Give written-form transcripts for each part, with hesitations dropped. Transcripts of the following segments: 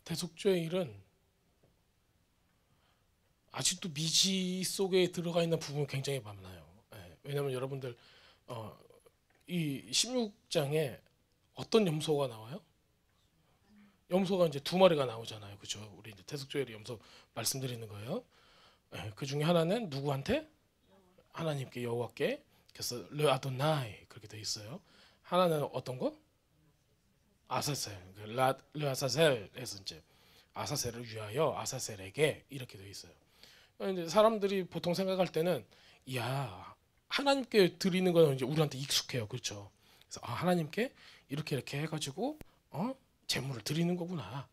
대속죄의 일은 아직도 미지 속에 들어가 있는 부분이 굉장히 많아요. 예, 왜냐하면 여러분들 이 16장에 어떤 염소가 나와요? 염소가 이제 두 마리가 나오잖아요, 그죠? 우리 이제 대속죄의 염소 말씀드리는 거예요. 예, 그 중에 하나는 누구한테? 하나님께, 여호와께. 그래서 르 아도나이 그렇게 돼 있어요. 하나는 어떤 거? 아사셀. 르 아사셀에서 이제 아사셀을 위하여 아사셀에게 이렇게 돼 있어요. 이제 사람들이 보통 생각할 때는 야 하나님께 드리는 건 이제 우리한테 익숙해요, 그렇죠? 그래서 하나님께 이렇게 해가지고 제물을 드리는 거구나.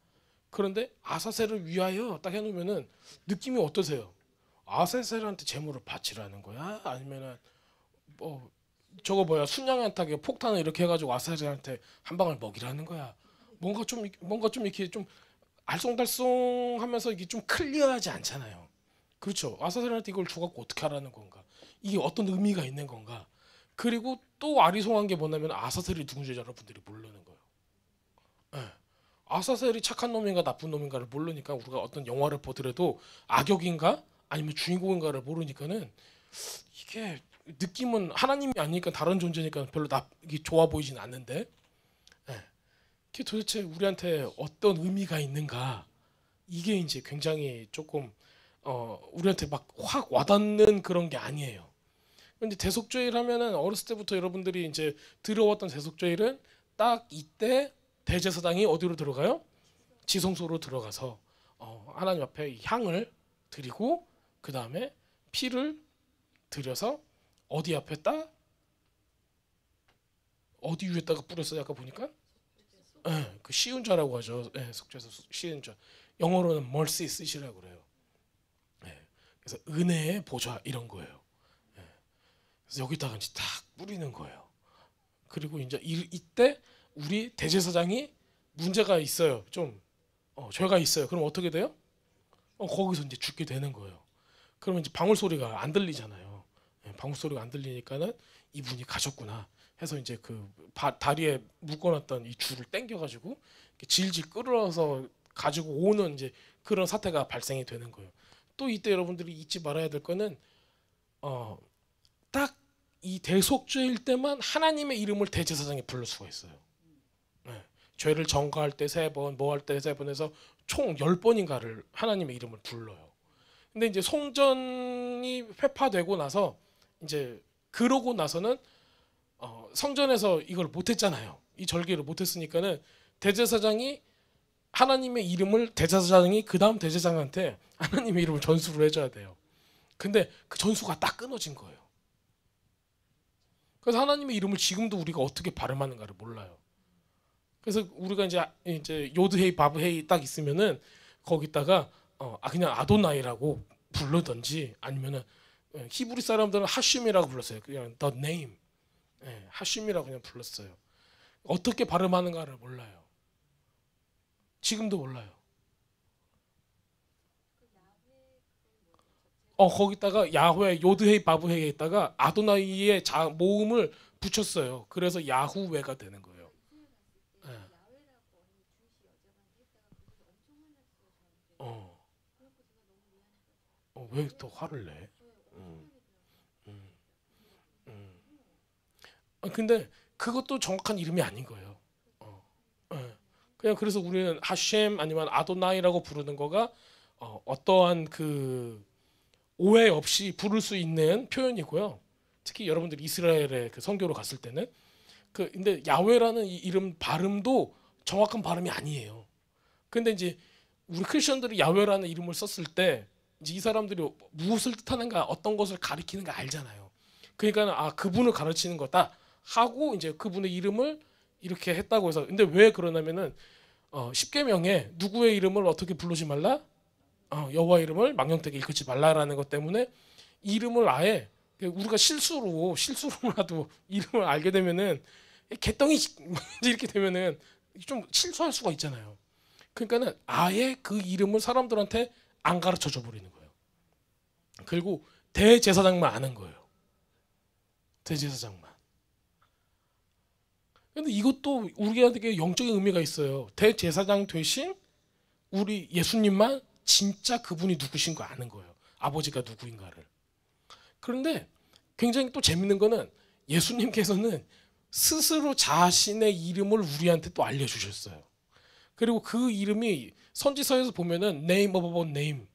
그런데 아사셀을 위하여 딱 해놓으면은 느낌이 어떠세요? 아사셀한테 제물을 바치라는 거야? 아니면은 뭐 저거 뭐야 순양한테 폭탄을 이렇게 해가지고 아사셀한테 한 방을 먹이라는 거야? 뭔가 좀 이렇게 좀 알쏭달쏭하면서 이게 좀 클리어하지 않잖아요. 그렇죠. 아사셀한테 이걸 줘갖고 어떻게 하라는 건가? 이게 어떤 의미가 있는 건가? 그리고 또 아리송한 게 뭐냐면 아사셀이 누군지 여러분들이 모르는 거예요. 예. 아사셀이 착한 놈인가 나쁜 놈인가를 모르니까 우리가 어떤 영화를 보더라도 악역인가 아니면 주인공인가를 모르니까는 이게 느낌은 하나님이 아니니까 다른 존재니까 별로 이게 좋아 보이진 않는데 예. 이게 도대체 우리한테 어떤 의미가 있는가? 이게 이제 굉장히 조금 우리한테 막 확 와닿는 그런 게 아니에요. 근데 대속죄일 하면은 어렸을 때부터 여러분들이 이제 들어왔던 대속죄일은 딱 이때 대제사장이 어디로 들어가요? 지성소로 들어가서 하나님 앞에 이 향을 드리고 그 다음에 피를 들여서 어디 앞에다 어디 위에다가 뿌렸어요? 아까 보니까 그 쉬운 자라고 하죠. 속죄서 쉬운 자. 영어로는 mercy seat이라고 그래요. 그래서 은혜의 보좌 이런 거예요. 그래서 여기다가 이제 딱 뿌리는 거예요. 그리고 이제 이때 우리 대제사장이 문제가 있어요. 좀 죄가 있어요. 그럼 어떻게 돼요? 거기서 이제 죽게 되는 거예요. 그러면 이제 방울 소리가 안 들리잖아요. 방울 소리가 안 들리니까는 이분이 가셨구나 해서 이제 그 다리에 묶어놨던 이 줄을 당겨가지고 질질 끌어서 가지고 오는 이제 그런 사태가 발생이 되는 거예요. 또 이때 여러분들이 잊지 말아야 될 거는 딱 이 대속죄일 때만 하나님의 이름을 대제사장이 부를 수가 있어요. 죄를 전가할 때 3번, 뭐 할 때 3번 해서 총 10번인가를 하나님의 이름을 불러요. 근데 이제 성전이 회파되고 나서 이제 그러고 나서는 성전에서 이걸 못했잖아요. 이 절기를 못했으니까는 대제사장이 하나님의 이름을 대제사장이 그 다음 대제사장한테 하나님의 이름을 전수를 해줘야 돼요. 근데 그 전수가 딱 끊어진 거예요. 그래서 하나님의 이름을 지금도 우리가 어떻게 발음하는가를 몰라요. 그래서 우리가 이제 요드헤이 바브헤이 딱 있으면은 거기다가 그냥 아도나이라고 부르든지 아니면은 히브리 사람들은 하심이라고 불렀어요. 그냥 the name 하심이라고 그냥 불렀어요. 어떻게 발음하는가를 몰라요. 지금도 몰라요. 거기다가 야훼 요드헤이 바브헤이에다가 아도나이의 모음을 붙였어요. 그래서 야후웨가 되는 거예요. 예. 어, 왜 더 화를 내? 음, 음, 음. 근데 그것도 정확한 이름이 아닌 거예요. 예. 그냥 그래서 우리는 하셴 아니면 아도나이라고 부르는 거가 어떠한 그 오해 없이 부를 수 있는 표현이고요. 특히 여러분들 이스라엘의 그 선교로 갔을 때는 근데 야훼라는 이 이름 발음도 정확한 발음이 아니에요. 근데 이제 우리 크리스천들이 야훼라는 이름을 썼을 때 이제 이 사람들이 무엇을 뜻하는가 어떤 것을 가리키는가 알잖아요. 그러니까 그분을 가르치는 거다 하고 이제 그분의 이름을 이렇게 했다고 해서 근데 왜 그러냐면은 십계명에 누구의 이름을 어떻게 부르지 말라 여호와 이름을 망령되게 일컫지 말라라는 것 때문에 이름을 아예 우리가 실수로라도 이름을 알게 되면은 개똥이 이렇게 되면은 좀 실수할 수가 있잖아요. 그러니까는 아예 그 이름을 사람들한테 안 가르쳐 줘 버리는 거예요. 그리고 대제사장만 아는 거예요. 대제사장만. 근데 이것도 우리에게 영적인 의미가 있어요. 대제사장 대신 우리 예수님만 진짜 그분이 누구신 거 아는 거예요. 아버지가 누구인가를. 그런데 굉장히 또 재밌는 거는 예수님께서는 스스로 자신의 이름을 우리한테 또 알려주셨어요. 그리고 그 이름이 선지서에서 보면은 name above name,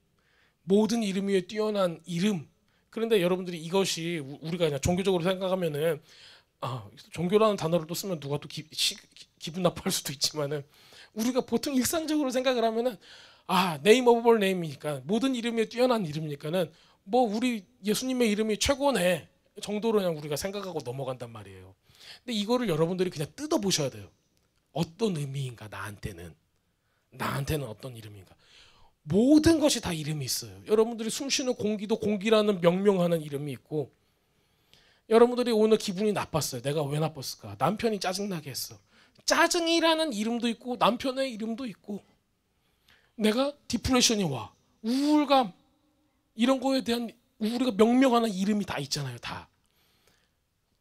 모든 이름 위에 뛰어난 이름. 그런데 여러분들이 이것이 우리가 그냥 종교적으로 생각하면은 종교라는 단어를 또 쓰면 누가 또 기분 나빠할 수도 있지만은 우리가 보통 일상적으로 생각을 하면은 name above name이니까 모든 이름 위에 뛰어난 이름이니까는 뭐 우리 예수님의 이름이 최고네 정도로 그냥 우리가 생각하고 넘어간단 말이에요. 근데 이거를 여러분들이 그냥 뜯어 보셔야 돼요. 어떤 의미인가 나한테는 어떤 이름인가. 모든 것이 다 이름이 있어요. 여러분들이 숨쉬는 공기도 공기라는 명명하는 이름이 있고, 여러분들이 오늘 기분이 나빴어요. 내가 왜 나빴을까? 남편이 짜증나게 했어. 짜증이라는 이름도 있고 남편의 이름도 있고, 내가 디프레션이 와, 우울감, 이런 거에 대한 우리가 명명하는 이름이 다 있잖아요. 다.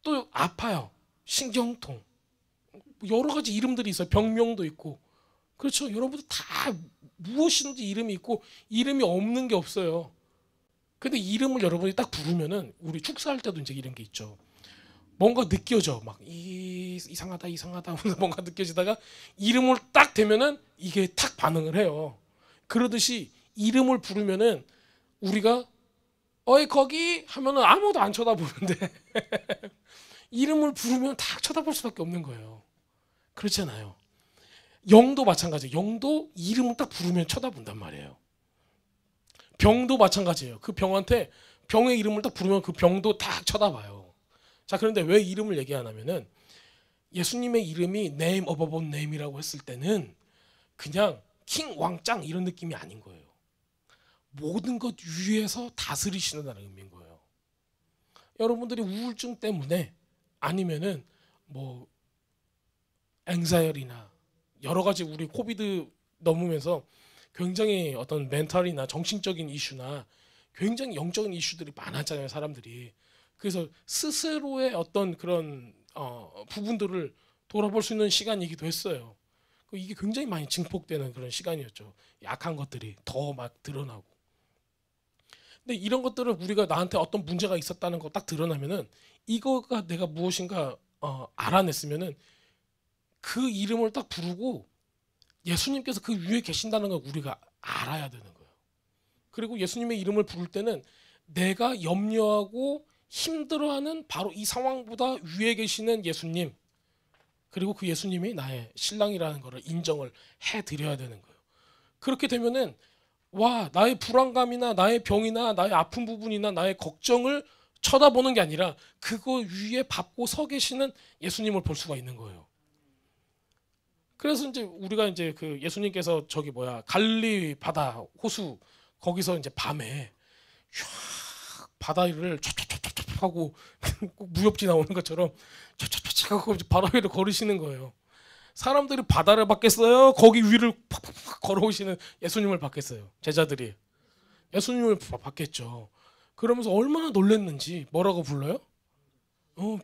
또 아파요. 신경통. 여러 가지 이름들이 있어요. 병명도 있고. 그렇죠. 여러분들 다 무엇이든지 이름이 있고 이름이 없는 게 없어요. 근데 이름을 여러분이 딱 부르면은, 우리 축사할 때도 이제 이런 게 있죠. 뭔가 느껴져. 막 이상하다 뭔가 느껴지다가 이름을 딱 대면은 이게 탁 반응을 해요. 그러듯이 이름을 부르면은 우리가 어이 거기 하면은 아무도 안 쳐다보는데 이름을 부르면 다 쳐다볼 수밖에 없는 거예요. 그렇잖아요. 영도 마찬가지예요. 영도 이름을 딱 부르면 쳐다본단 말이에요. 병도 마찬가지예요. 그 병한테 병의 이름을 딱 부르면 그 병도 딱 쳐다봐요. 자, 그런데 왜 이름을 얘기 안 하면은, 예수님의 이름이 name above name이라고 했을 때는 그냥 킹, 왕짱 이런 느낌이 아닌 거예요. 모든 것 위에서 다스리시는다는 의미인 거예요. 여러분들이 우울증 때문에 아니면은 뭐 앵자이어리나 여러 가지, 우리 코비드 넘으면서 굉장히 어떤 멘탈이나 정신적인 이슈나 굉장히 영적인 이슈들이 많았잖아요, 사람들이. 그래서 스스로의 어떤 그런 부분들을 돌아볼 수 있는 시간이기도 했어요. 이게 굉장히 많이 증폭되는 그런 시간이었죠. 약한 것들이 더 막 드러나고. 근데 이런 것들을 우리가 나한테 어떤 문제가 있었다는 거 딱 드러나면은, 이거가 내가 무엇인가 알아냈으면은 그 이름을 딱 부르고 예수님께서 그 위에 계신다는 걸 우리가 알아야 되는 거예요. 그리고 예수님의 이름을 부를 때는 내가 염려하고 힘들어하는 바로 이 상황보다 위에 계시는 예수님, 그리고 그 예수님이 나의 신랑이라는 것을 인정을 해드려야 되는 거예요. 그렇게 되면은 나의 불안감이나 나의 병이나 나의 아픈 부분이나 나의 걱정을 쳐다보는 게 아니라 그거 위에 밟고 서 계시는 예수님을 볼 수가 있는 거예요. 그래서 이제 우리가 이제 그 예수님께서 갈릴리 바다 호수 거기서 이제 밤에 쫙 바다를 촥촥촥촥 하고 꼭 무협지 나오는 것처럼 촥촥촥 하고 바다 위를 걸으시는 거예요. 사람들이 바다를 받겠어요? 거기 위를 팍팍팍 걸어오시는 예수님을 받겠어요? 제자들이 예수님을 받겠죠. 그러면서 얼마나 놀랬는지 뭐라고 불러요?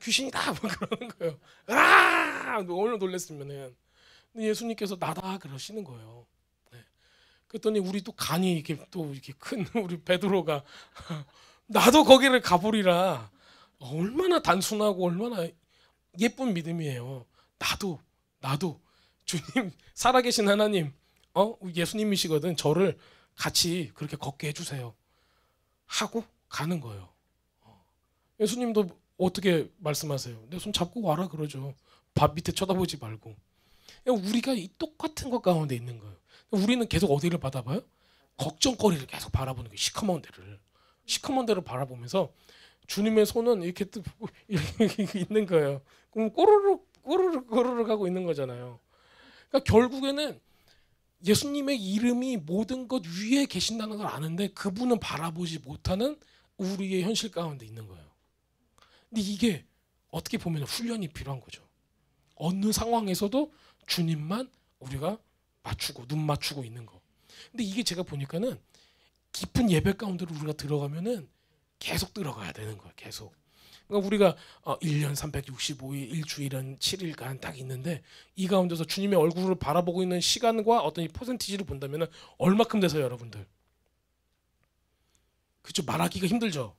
귀신이다 막 그러는 거예요. 얼마나 놀랬으면은. 근데 예수님께서 나다 그러시는 거예요. 네. 그랬더니 우리 또 간이 이렇게 큰 우리 베드로가 나도 거기를 가보리라. 얼마나 단순하고 얼마나 예쁜 믿음이에요. 나도 주님, 살아계신 하나님, 예수님이시거든. 저를 같이 그렇게 걷게 해주세요. 하고 가는 거예요. 예수님도 어떻게 말씀하세요? 내 손 잡고 와라 그러죠. 밥 밑에 쳐다보지 말고. 우리가 이 똑같은 것 가운데 있는 거예요. 우리는 계속 어디를 받아봐요? 걱정거리를 계속 바라보는 거예요. 시커먼 데를 바라보면서 주님의 손은 이렇게 있는 거예요. 그럼 꼬르륵 하고 있는 거잖아요. 그러니까 결국에는 예수님의 이름이 모든 것 위에 계신다는 걸 아는데 그분은 바라보지 못하는 우리의 현실 가운데 있는 거예요. 근데 이게 어떻게 보면 훈련이 필요한 거죠. 어느 상황에서도 주님만 우리가 눈 맞추고 있는 거. 근데 이게 제가 보니까는 깊은 예배 가운데로 우리가 들어가면은 계속 들어가야 되는 거예요. 계속. 그러니까 우리가 1년 365일 일주일은 7일간 딱 있는데 이 가운데서 주님의 얼굴을 바라보고 있는 시간과 어떤 이 퍼센티지를 본다면 얼마큼 돼서요, 여러분들? 그죠? 말하기가 힘들죠.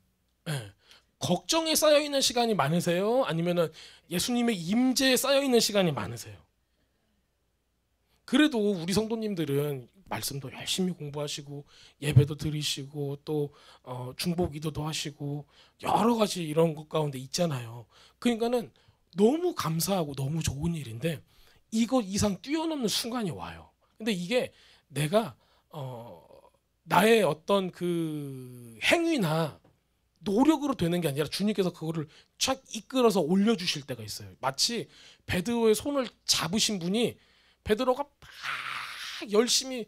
예. 걱정에 쌓여 있는 시간이 많으세요? 아니면은 예수님의 임재에 쌓여 있는 시간이 많으세요? 그래도 우리 성도님들은 말씀도 열심히 공부하시고 예배도 드리시고 또 중보 기도도 하시고 여러 가지 이런 것 가운데 있잖아요. 그러니까는 너무 감사하고 너무 좋은 일인데 이것 이상 뛰어넘는 순간이 와요. 근데 이게 내가 나의 어떤 그 행위나 노력으로 되는 게 아니라 주님께서 그거를 쫙 이끌어서 올려주실 때가 있어요. 마치 베드로의 손을 잡으신 분이 베드로가 막 열심히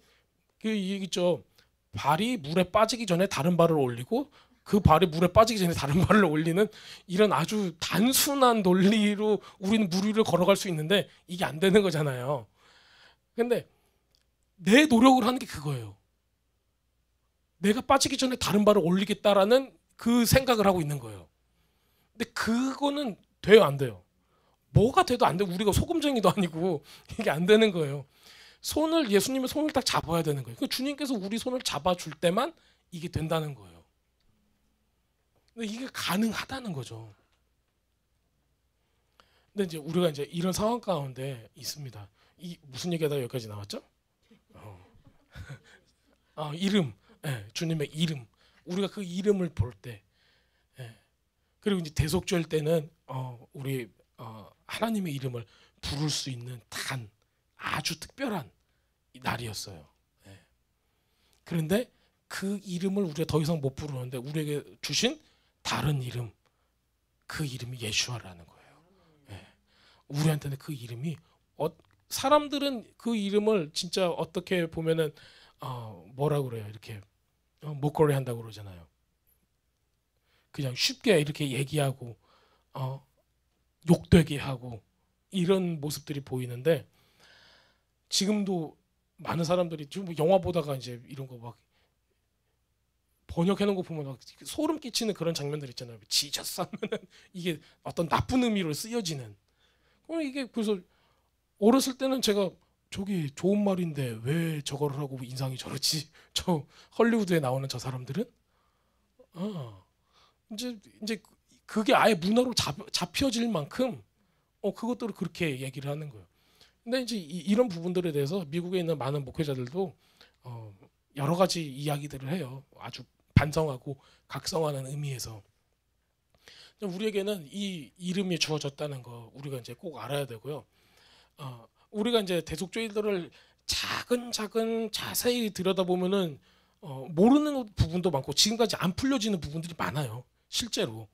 그 얘기죠. 발이 물에 빠지기 전에 다른 발을 올리고 그 발이 물에 빠지기 전에 다른 발을 올리는 이런 아주 단순한 논리로 우리는 물 위를 걸어갈 수 있는데 이게 안 되는 거잖아요. 근데 내 노력을 하는 게 그거예요. 내가 빠지기 전에 다른 발을 올리겠다라는 그 생각을 하고 있는 거예요. 근데 그거는 돼요, 안 돼요? 뭐가 돼도 안 돼. 우리가 소금쟁이도 아니고 이게 안 되는 거예요. 예수님의 손을 딱 잡아야 되는 거예요. 주님께서 우리 손을 잡아줄 때만 이게 된다는 거예요. 근데 이게 가능하다는 거죠. 근데 이제 우리가 이제 이런 상황 가운데 있습니다. 이 무슨 얘기하다가 여기까지 나왔죠? 이름, 주님의 이름. 우리가 그 이름을 볼 때, 그리고 이제 대속죄일 때는 우리 하나님의 이름을 부를 수 있는 아주 특별한 날이었어요. 그런데 그 이름을 우리가 더 이상 못 부르는데 우리에게 주신 다른 이름, 그 이름이 예수아라는 거예요. 우리한테는 그 이름이 사람들은 그 이름을 진짜 어떻게 보면은 뭐라 그래요? 이렇게 목걸이 한다고 그러잖아요. 그냥 쉽게 이렇게 얘기하고 욕되게 하고 이런 모습들이 보이는데 지금도 많은 사람들이 지금 영화 보다가 이제 이런 거 막 번역해 놓은 거 보면 막 소름 끼치는 그런 장면들 있잖아요. 지저스 하면은 이게 어떤 나쁜 의미로 쓰여지는. 이게 그래서 어렸을 때는 제가 저기 좋은 말인데 왜 저거를 하고 인상이 저렇지? 저 헐리우드에 나오는 저 사람들은 이제 그게 아예 문화로 잡혀질 만큼 그것들을 그렇게 얘기를 하는 거예요. 근데 이제 이런 부분들에 대해서 미국에 있는 많은 목회자들도 여러 가지 이야기들을 해요. 아주 반성하고 각성하는 의미에서 우리에게는 이 이름이 주어졌다는 거 우리가 이제 꼭 알아야 되고요. 우리가 이제 대속죄일들을 차근차근 자세히 들여다보면은 모르는 부분도 많고 지금까지 안 풀려지는 부분들이 많아요. 실제로.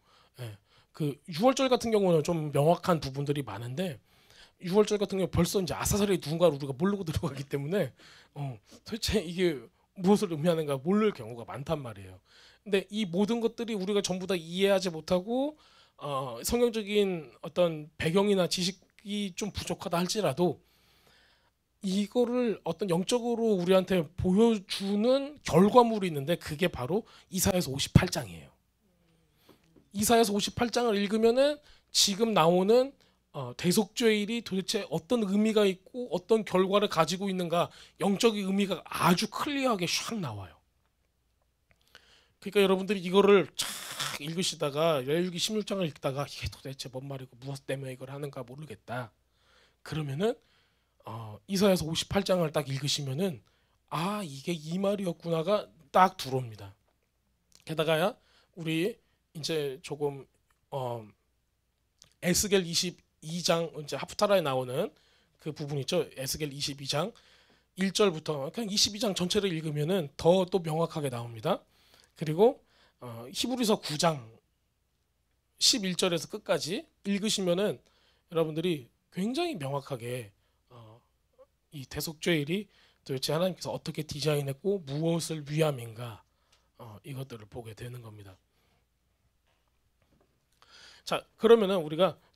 그 6월절 같은 경우는 좀 명확한 부분들이 많은데 6월절 같은 경우 벌써 이제 아사살이 누군가를 우리가 모르고 들어가기 때문에 도대체 이게 무엇을 의미하는가 모를 경우가 많단 말이에요. 근데 이 모든 것들이 우리가 전부 다 이해하지 못하고 성경적인 어떤 배경이나 지식이 좀 부족하다 할지라도 이거를 어떤 영적으로 우리한테 보여주는 결과물이 있는데 그게 바로 이사야서 58장이에요. 이사야서 58장을 읽으면은 지금 나오는 대속죄일이 도대체 어떤 의미가 있고 어떤 결과를 가지고 있는가 영적인 의미가 아주 클리어하게 샥 나와요. 그러니까 여러분들이 이거를 쫙 읽으시다가 레위기 16장을 읽다가 이게 도대체 뭔 말이고 무엇 때문에 이걸 하는가 모르겠다. 그러면은 이사야서 58장을 딱 읽으시면은 이게 이 말이었구나가 딱 들어옵니다. 게다가야 우리 이제 조금 에스겔 22장 이제 하프타라에 나오는 그 부분 있죠. 에스겔 22장 1절부터 그냥 22장 전체를 읽으면은 더 또 명확하게 나옵니다. 그리고 히브리서 9장 11절에서 끝까지 읽으시면은 여러분들이 굉장히 명확하게 이 대속죄일이 도대체 하나님께서 어떻게 디자인했고 무엇을 위함인가 이것들을 보게 되는 겁니다. 자, 그러면은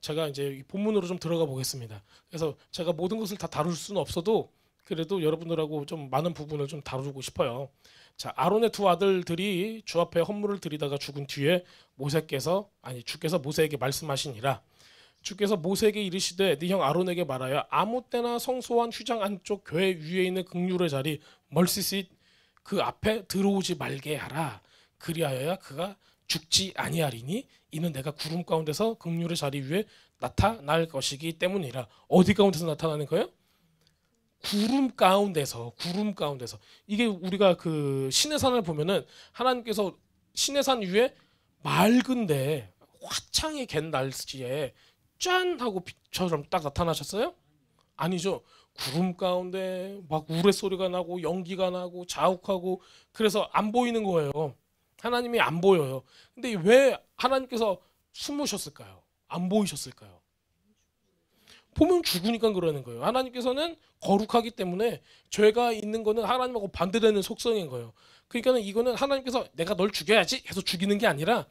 제가 이제 본문으로 좀 들어가 보겠습니다. 그래서 제가 모든 것을 다 다룰 수는 없어도 그래도 여러분들하고 좀 많은 부분을 좀 다루고 싶어요. 자, 아론의 두 아들들이 주 앞에 헌물을 드리다가 죽은 뒤에 주께서 모세에게 말씀하시니라. 주께서 모세에게 이르시되 네 형 아론에게 말하여 아무 때나 성소한 휘장 안쪽 교회 위에 있는 극률의 자리 멀시싯 그 앞에 들어오지 말게 하라. 그리하여야 그가 죽지 아니하리니 이는 내가 구름 가운데서 극률의 자리 위에 나타날 것이기 때문이라. 어디 가운데서 나타나는 거예요? 구름 가운데서. 이게 우리가 그 시내산을 보면은 하나님께서 시내산 위에 맑은데 화창히 갠 날씨에 짠 하고 빛처럼 딱 나타나셨어요? 아니죠. 구름 가운데 막 우레소리가 나고 연기가 나고 자욱하고 그래서 안 보이는 거예요. 하나님이 안 보여요. 근데 왜 하나님께서 숨으셨을까요? 안 보이셨을까요? 보면 죽으니까 그러는 거예요. 하나님께서는 거룩하기 때문에 죄가 있는 거는 하나님하고 반대되는 속성인 거예요. 그러니까 이거는 하나님께서 내가 널 죽여야지 해서 죽이는 게 아니라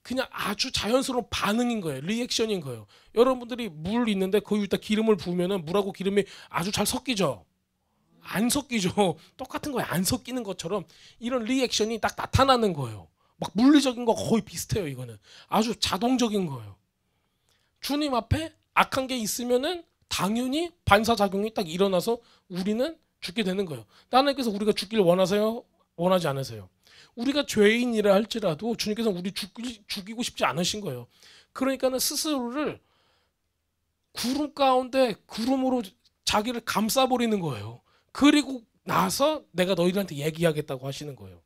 그냥 아주 자연스러운 반응인 거예요. 리액션인 거예요. 여러분들이 물 있는데 거기 위에다 기름을 부으면은 물하고 기름이 아주 잘 섞이죠. 안 섞이죠. 똑같은 거예요. 안 섞이는 것처럼 이런 리액션이 딱 나타나는 거예요. 막 물리적인 거 거의 비슷해요. 이거는 아주 자동적인 거예요. 주님 앞에 악한 게 있으면은 당연히 반사작용이 딱 일어나서 우리는 죽게 되는 거예요. 하나님께서 우리가 죽기를 원하세요? 원하지 않으세요? 우리가 죄인이라 할지라도 주님께서 우리 죽이고 싶지 않으신 거예요. 그러니까는 스스로를 구름 가운데 구름으로 자기를 감싸버리는 거예요. 그리고 나서 내가 너희들한테 얘기하겠다고 하시는 거예요.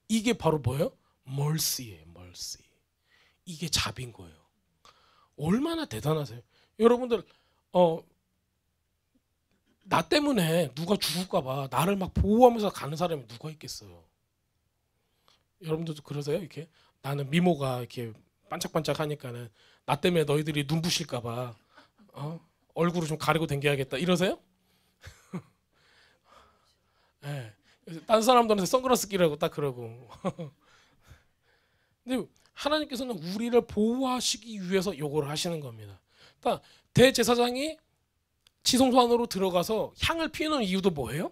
이게 바로 뭐예요? 멀시예요. 멀시. 이게 잡인 거예요. 얼마나 대단하세요. 여러분들 나 때문에 누가 죽을까 봐 나를 막 보호하면서 가는 사람이 누가 있겠어요. 여러분들도 그러세요? 이렇게 나는 미모가 이렇게 반짝반짝 하니까는 나 때문에 너희들이 눈부실까 봐 얼굴을 좀 가리고 댕겨야겠다 이러세요? 네. 딴 사람들한테 선글라스 끼라고 딱 그러고. 근데 하나님께서는 우리를 보호하시기 위해서 요거를 하시는 겁니다. 그러니까 대제사장이 지성소 안으로 들어가서 향을 피우는 이유도 뭐예요?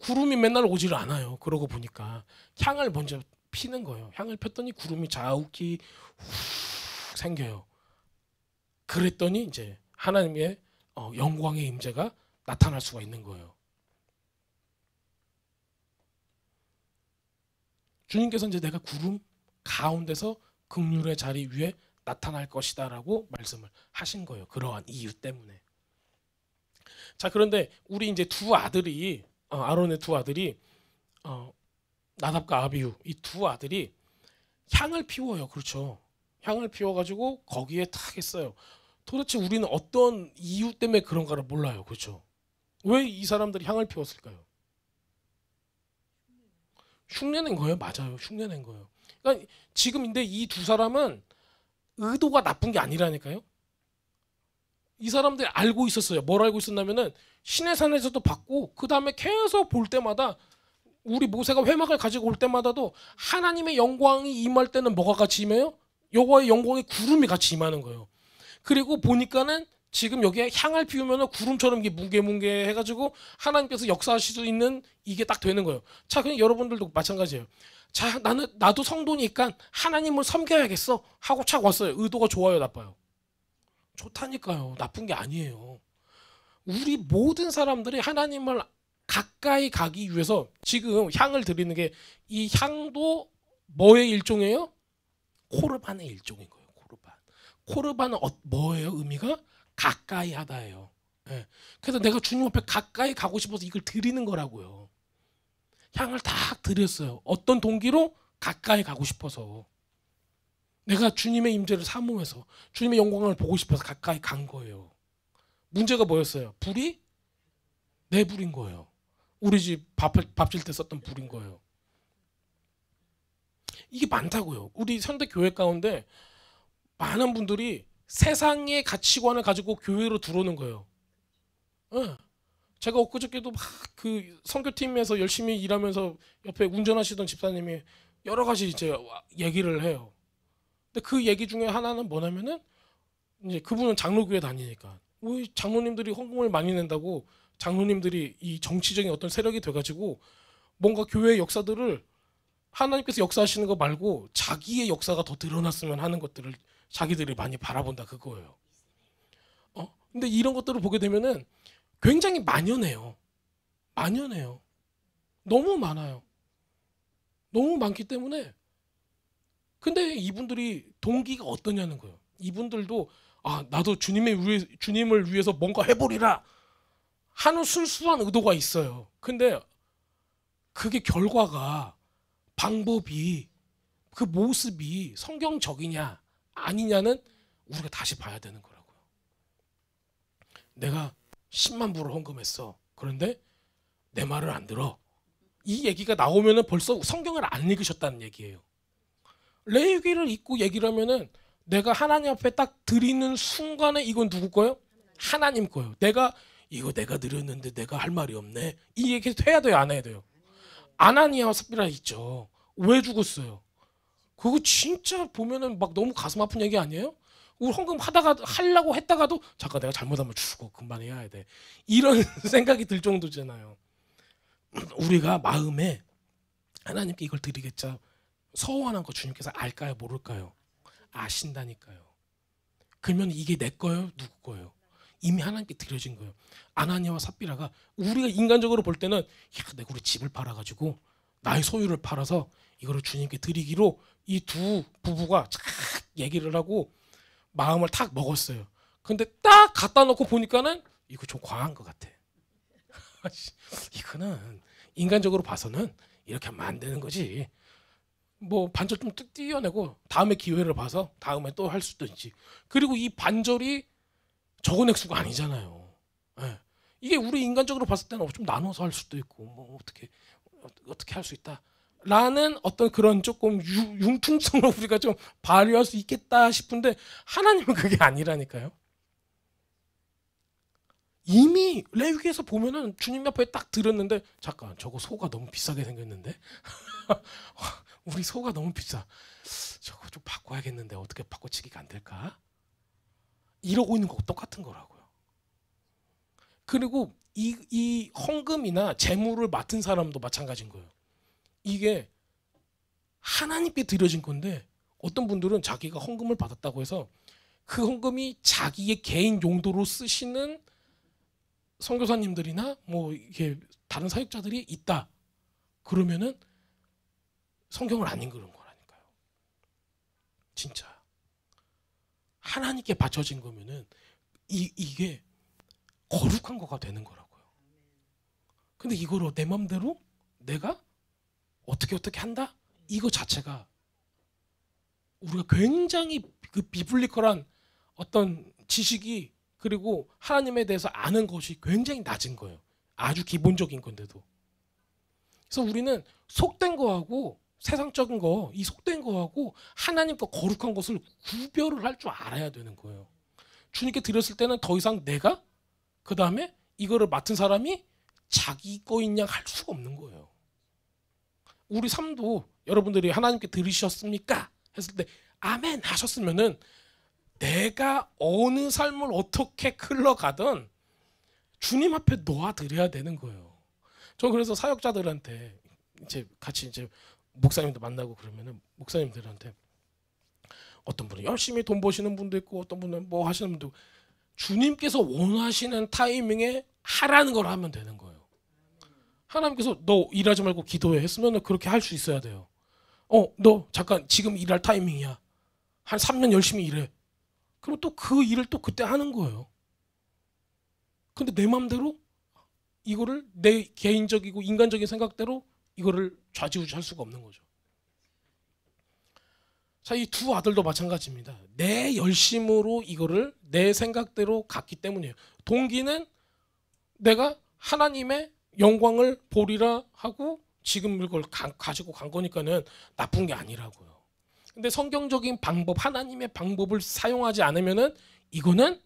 구름이 맨날 오지를 않아요. 그러고 보니까 향을 먼저 피는 거예요. 향을 폈더니 구름이 자욱히 훅 생겨요. 그랬더니 이제 하나님의 영광의 임재가 나타날 수가 있는 거예요. 주님께서 이제 내가 구름 가운데서 긍휼의 자리 위에 나타날 것이다라고 말씀을 하신 거예요. 그러한 이유 때문에. 자, 그런데 우리 이제 두 아들이 아론의 두 아들이 나답과 아비후 이 두 아들이 향을 피워요. 그렇죠. 향을 피워가지고 거기에 탁 했어요. 도대체 우리는 어떤 이유 때문에 그런가를 몰라요. 그렇죠. 왜 이 사람들이 향을 피웠을까요? 흉내낸 거예요. 맞아요. 흉내낸 거예요. 그러니까 지금 근데 이 두 사람은 의도가 나쁜 게 아니라니까요. 이 사람들이 알고 있었어요. 뭘 알고 있었냐면은 시내산에서도 봤고 그 다음에 계속 볼 때마다 우리 모세가 회막을 가지고 올 때마다도 하나님의 영광이 임할 때는 뭐가 같이 임해요? 여호와의 영광이 구름이 같이 임하는 거예요. 그리고 보니까는 지금 여기에 향을 피우면 구름처럼 이게 뭉게뭉게 해가지고 하나님께서 역사하실 수 있는 이게 딱 되는 거예요. 자, 그냥 여러분들도 마찬가지예요. 자, 나도 성도니까 하나님을 섬겨야겠어 하고 착 왔어요. 의도가 좋아요, 나빠요? 좋다니까요. 나쁜 게 아니에요. 우리 모든 사람들이 하나님을 가까이 가기 위해서 지금 향을 드리는 게 이 향도 뭐의 일종이에요? 코르반의 일종인 거예요. 코르반은 뭐예요? 의미가 가까이 하다예요. 네. 그래서 내가 주님 앞에 가까이 가고 싶어서 이걸 드리는 거라고요. 향을 딱 드렸어요. 어떤 동기로? 가까이 가고 싶어서. 내가 주님의 임재를 사모해서 주님의 영광을 보고 싶어서 가까이 간 거예요. 문제가 뭐였어요? 불이 내 불인 거예요. 우리 집 밥 질 때 썼던 불인 거예요. 이게 많다고요. 우리 현대교회 가운데 많은 분들이 세상의 가치관을 가지고 교회로 들어오는 거예요. 네. 제가 엊그저께도 막 그 선교팀에서 열심히 일하면서 옆에 운전하시던 집사님이 여러 가지 이제 얘기를 해요. 근데 그 얘기 중에 하나는 뭐냐면은 이제 그분은 장로교회 다니니까 우리 장로님들이 헌금을 많이 낸다고 장로님들이 이 정치적인 어떤 세력이 돼가지고 뭔가 교회의 역사들을 하나님께서 역사하시는 거 말고 자기의 역사가 더 드러났으면 하는 것들을 자기들이 많이 바라본다 그거예요. 근데 이런 것들을 보게 되면은 굉장히 만연해요. 만연해요. 너무 많아요. 너무 많기 때문에 근데 이분들이 동기가 어떠냐는 거예요. 이분들도 나도 주님을 위해서 뭔가 해보리라 하는 순수한 의도가 있어요. 근데 그게 결과가 방법이 그 모습이 성경적이냐 아니냐는 우리가 다시 봐야 되는 거라고요. 내가 10만 불을 헌금했어. 그런데 내 말을 안 들어. 이 얘기가 나오면은 벌써 성경을 안 읽으셨다는 얘기예요. 레위기를 읽고 얘기를 하면은 내가 하나님 앞에 딱 드리는 순간에 이건 누구 거예요? 하나님 거예요. 내가 드렸는데 내가 할 말이 없네. 이 얘기 해야 돼요, 안 해야 돼요? 아나니아와 삽비라 있죠. 왜 죽었어요? 그거 진짜 보면은 막 너무 가슴 아픈 얘기 아니에요? 우리 헌금 하려고 했다가도 잠깐 내가 잘못하면 죽어. 금방 해야 돼. 이런 생각이 들 정도잖아요. 우리가 마음에 하나님께 이걸 드리겠자 서원한 거 주님께서 알까요? 모를까요? 아신다니까요. 그러면 이게 내 거예요? 누구 거예요? 이미 하나님께 드려진 거예요. 아나니아와 삽비라가 우리가 인간적으로 볼 때는 내가 우리 집을 팔아가지고 나의 소유를 팔아서 이거를 주님께 드리기로 이 두 부부가 쫙 얘기를 하고 마음을 탁 먹었어요. 근데 딱 갖다 놓고 보니까는 이거 좀 과한 것 같아. 이거는 인간적으로 봐서는 이렇게 하면 안 되는 거지. 뭐 반절 좀 띄어내고 다음에 기회를 봐서 다음에 또 할 수도 있지. 그리고 이 반절이 적은 액수가 아니잖아요. 네. 이게 우리 인간적으로 봤을 때는 좀 나눠서 할 수도 있고 뭐 어떻게 할 수 있다. 라는 어떤 그런 조금 융통성을 우리가 좀 발휘할 수 있겠다 싶은데 하나님은 그게 아니라니까요. 이미 레위기에서 보면은 주님 앞에 딱 들었는데 잠깐 저거 소가 너무 비싸게 생겼는데 우리 소가 너무 비싸. 저거 좀 바꿔야겠는데 어떻게 바꿔치기가 안 될까? 이러고 있는 거 똑같은 거라고요. 그리고 이 헌금이나 재물을 맡은 사람도 마찬가지인 거예요. 이게 하나님께 드려진 건데 어떤 분들은 자기가 헌금을 받았다고 해서 그 헌금이 자기의 개인 용도로 쓰시는 선교사님들이나 뭐 이렇게 다른 사역자들이 있다. 그러면은 성경을 안 읽는 거라니까요. 진짜 하나님께 바쳐진 거면은 이게 거룩한 거가 되는 거라고요. 근데 이거를 내 맘대로 내가 어떻게 한다? 이거 자체가 우리가 굉장히 그 비블리컬한 어떤 지식이 그리고 하나님에 대해서 아는 것이 굉장히 낮은 거예요. 아주 기본적인 건데도. 그래서 우리는 속된 거하고 세상적인 거, 이 속된 거하고 하나님과 거룩한 것을 구별을 할 줄 알아야 되는 거예요. 주님께 드렸을 때는 더 이상 내가 그 다음에 이거를 맡은 사람이 자기 거인 양 할 수가 없는 거예요. 우리 삶도 여러분들이 하나님께 들으셨습니까? 했을 때 아멘 하셨으면은 내가 어느 삶을 어떻게 흘러가든 주님 앞에 놓아드려야 되는 거예요. 저 그래서 사역자들한테 이제 같이 이제 목사님도 만나고 그러면은 목사님들한테 어떤 분은 열심히 돈 버시는 분도 있고 어떤 분은 뭐 하시는 분도 있고 주님께서 원하시는 타이밍에 하라는 걸 하면 되는 거예요. 하나님께서 너 일하지 말고 기도해 했으면 그렇게 할 수 있어야 돼요. 너 잠깐 지금 일할 타이밍이야. 한 3년 열심히 일해. 그럼 또 그 일을 또 그때 하는 거예요. 근데 내 마음대로 이거를 내 개인적이고 인간적인 생각대로 이거를 좌지우지할 수가 없는 거죠. 자, 이 두 아들도 마찬가지입니다. 내 열심으로 이거를 내 생각대로 갔기 때문이에요. 동기는 내가 하나님의 영광을 보리라 하고 지금 이걸 가지고 간 거니까는 나쁜 게 아니라고요. 근데 성경적인 방법, 하나님의 방법을 사용하지 않으면은 이거는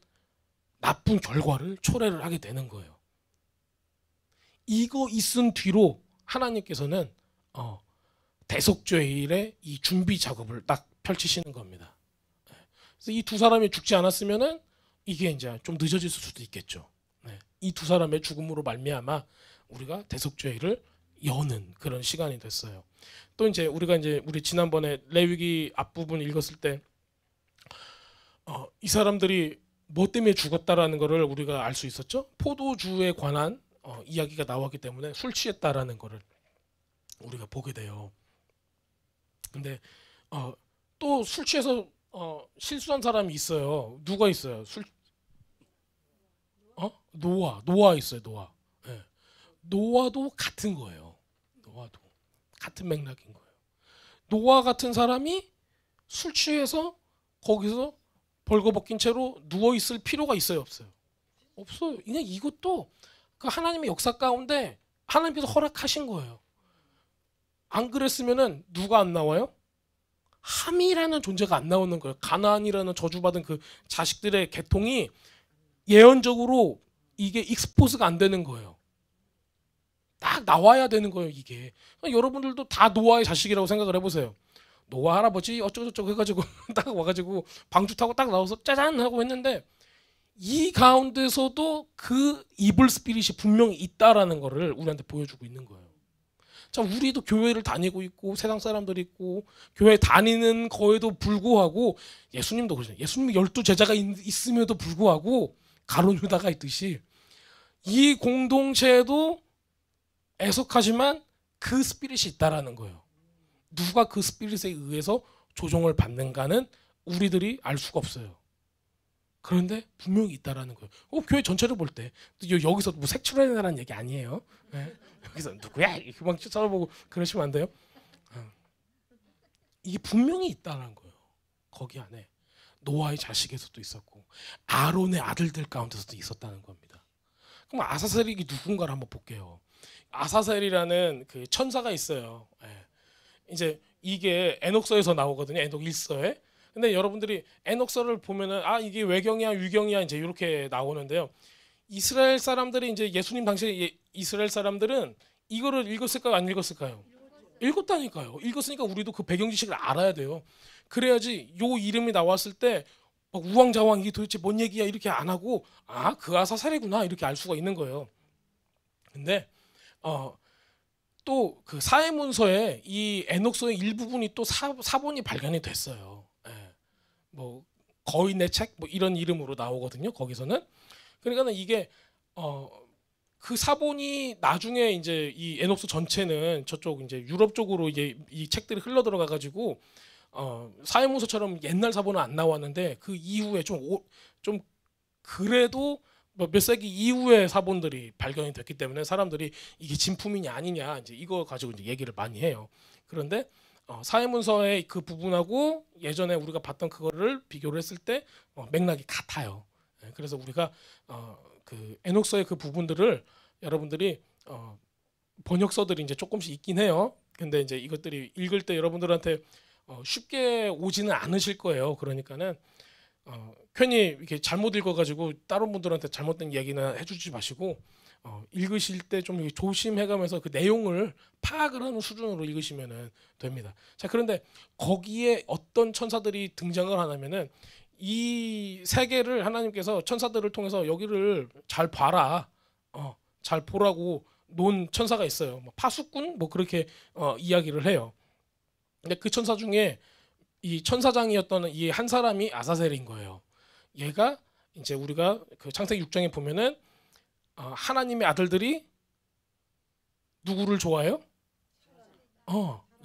나쁜 결과를 초래를 하게 되는 거예요. 이거 있은 뒤로 하나님께서는 대속죄일의 이 준비 작업을 딱 펼치시는 겁니다. 그래서 이 두 사람이 죽지 않았으면은 이게 이제 좀 늦어질 수도 있겠죠. 네. 이 두 사람의 죽음으로 말미암아 우리가 대속죄를 여는 그런 시간이 됐어요. 또 이제 우리 지난번에 레위기 앞부분 읽었을 때 이 사람들이 뭐 때문에 죽었다라는 거를 우리가 알 수 있었죠. 포도주에 관한 이야기가 나왔기 때문에 술 취했다라는 거를 우리가 보게 돼요. 근데 또 술 취해서 실수한 사람이 있어요. 누가 있어요? 노아 있어요. 노아. 네. 노아도 같은 거예요. 노아도 같은 맥락인 거예요. 노아 같은 사람이 술 취해서 거기서 벌거벗긴 채로 누워 있을 필요가 있어요, 없어요? 없어요. 그냥 이것도 그 하나님의 역사 가운데 하나님께서 허락하신 거예요. 안 그랬으면은 누가 안 나와요? 함이라는 존재가 안 나오는 거예요. 가나안이라는 저주받은 그 자식들의 계통이 예언적으로 이게 익스포즈가 안 되는 거예요. 딱 나와야 되는 거예요, 이게. 여러분들도 다 노아의 자식이라고 생각을 해보세요. 노아 할아버지 어쩌고저쩌고 해가지고 딱 와가지고 방주 타고 딱 나와서 짜잔 하고 했는데 이 가운데서도 그 이블 스피릿이 분명히 있다라는 거를 우리한테 보여주고 있는 거예요. 자, 우리도 교회를 다니고 있고 세상 사람들이 있고 교회 다니는 거에도 불구하고 예수님도 그러잖아요. 예수님 12제자가 있음에도 불구하고 가룟 유다가 있듯이 이 공동체에도 애석하지만 그 스피릿이 있다라는 거예요. 누가 그 스피릿에 의해서 조종을 받는가는 우리들이 알 수가 없어요. 그런데 분명히 있다라는 거예요. 교회 전체를 볼 때 여기서 뭐 색출해내라는 얘기 아니에요. 네? 여기서 누구야? 이렇게 막 쳐다보고 그러시면 안 돼요. 이게 분명히 있다라는 거예요. 거기 안에 노아의 자식에서도 있었고 아론의 아들들 가운데서도 있었다는 겁니다. 그럼 아사셀이 누군가를 한번 볼게요. 아사셀이라는 그 천사가 있어요. 네. 이제 이게 에녹서에서 나오거든요. 에녹 1서에. 근데 여러분들이 에녹서를 보면은 이게 외경이야 유경이야 이제 이렇게 나오는데요. 이스라엘 사람들이 이제 예수님 당시에 이스라엘 사람들은 이거를 읽었을까요? 안 읽었을까요? 읽었다니까요. 읽었으니까 우리도 그 배경 지식을 알아야 돼요. 그래야지 요 이름이 나왔을 때 막 우왕좌왕 이게 도대체 뭔 얘기야 이렇게 안 하고 그 아사살이구나 이렇게 알 수가 있는 거예요. 근데 또 그 사해문서에 이 에녹서의 일부분이 또 사본이 발견이 됐어요. 예. 뭐 거인의 책 뭐 이런 이름으로 나오거든요. 거기서는 그러니까는 이게 그 사본이 나중에 이제 이 에녹서 전체는 저쪽 이제 유럽 쪽으로 이제 이 책들이 흘러 들어가 가지고 사해문서처럼 옛날 사본은 안 나왔는데 그 이후에 좀 그래도 몇 세기 이후에 사본들이 발견이 됐기 때문에 사람들이 이게 진품이냐 아니냐 이제 이거 가지고 이제 얘기를 많이 해요. 그런데 사해문서의 그 부분하고 예전에 우리가 봤던 그거를 비교를 했을 때 맥락이 같아요. 그래서 우리가 그 에녹서의 그 부분들을 여러분들이 번역서들이 이제 조금씩 있긴 해요. 근데 이제 이것들이 읽을 때 여러분들한테 쉽게 오지는 않으실 거예요. 그러니까는 괜히 이렇게 잘못 읽어가지고 다른 분들한테 잘못된 얘기는 해주지 마시고 읽으실 때 좀 조심해가면서 그 내용을 파악을 하는 수준으로 읽으시면 됩니다. 자, 그런데 거기에 어떤 천사들이 등장을 하냐면은 이 세계를 하나님께서 천사들을 통해서 여기를 잘 봐라, 잘 보라고 놓은 천사가 있어요. 뭐 파수꾼 뭐 그렇게 이야기를 해요. 근데 그 천사 중에 이 천사장이었던 이 한 사람이 아사셀인 거예요. 얘가 이제 우리가 그 창세기 6장에 보면은 하나님의 아들들이 누구를 좋아해요?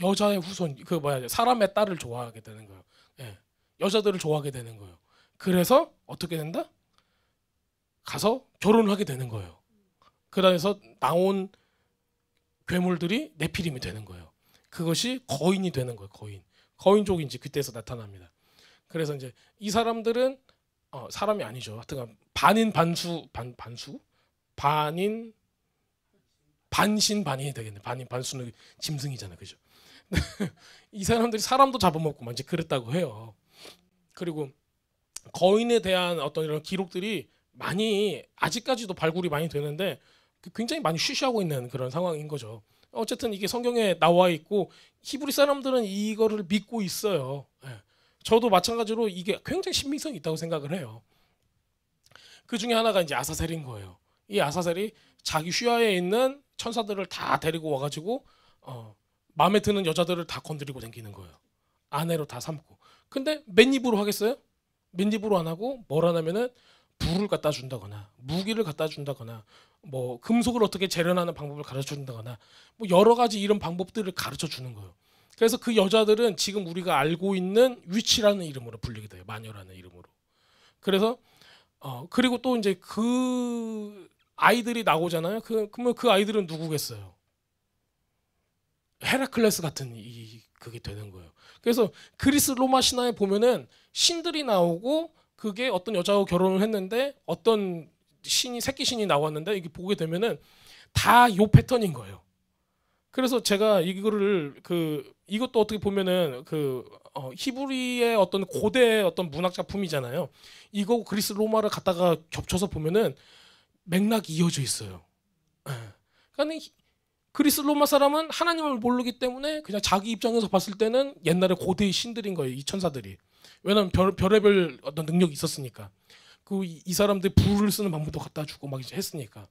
여자의 후손 그 사람의 딸을 좋아하게 되는 거예요. 예. 여자들을 좋아하게 되는 거예요. 그래서 어떻게 된다? 가서 결혼을 하게 되는 거예요. 그래서 나온 괴물들이 네피림이 되는 거예요. 그것이 거인이 되는 거예요. 거인족이 이제 그때서 나타납니다. 그래서 이제 이 사람들은 사람이 아니죠. 하여튼 반인 반수 반인 반신 반인이 되겠네. 반인 반수는 짐승이잖아, 그죠? 이 사람들이 사람도 잡아먹고 이제 그랬다고 해요. 그리고 거인에 대한 어떤 이런 기록들이 많이 아직까지도 발굴이 많이 되는데 굉장히 많이 쉬쉬하고 있는 그런 상황인 거죠. 어쨌든 이게 성경에 나와 있고 히브리 사람들은 이거를 믿고 있어요. 저도 마찬가지로 이게 굉장히 신빙성이 있다고 생각을 해요. 그 중에 하나가 이제 아사셀인 거예요. 이 아사셀이 자기 휘하에 있는 천사들을 다 데리고 와가지고 마음에 드는 여자들을 다 건드리고 다니는 거예요. 아내로 다 삼고. 근데 맨입으로 하겠어요? 맨입으로 안 하고 뭘 하냐면은 불을 갖다 준다거나 무기를 갖다 준다거나 뭐 금속을 어떻게 재련하는 방법을 가르쳐 준다거나 뭐 여러 가지 이런 방법들을 가르쳐 주는 거예요. 그래서 그 여자들은 지금 우리가 알고 있는 위치라는 이름으로 불리게 돼요. 마녀라는 이름으로. 그래서 그리고 또 이제 그 아이들이 나오잖아요. 그러면 그 아이들은 누구겠어요? 헤라클레스 같은 그게 되는 거예요. 그래서 그리스 로마 신화에 보면은 신들이 나오고 그게 어떤 여자하고 결혼을 했는데 어떤 신이 새끼 신이 나왔는데 이게 보게 되면은 다 요 패턴인 거예요. 그래서 제가 이거를 이것도 어떻게 보면은 히브리의 어떤 고대 어떤 문학 작품이잖아요. 이거 그리스 로마를 갖다가 겹쳐서 보면은 맥락이 이어져 있어요. 그러니까 그리스 로마 사람은 하나님을 모르기 때문에 그냥 자기 입장에서 봤을 때는 옛날에 고대의 신들인 거예요. 이 천사들이. 왜냐면 별의별 어떤 능력이 있었으니까. 이 사람들 불을 쓰는 방법도 갖다 주고 막 이제 했으니까.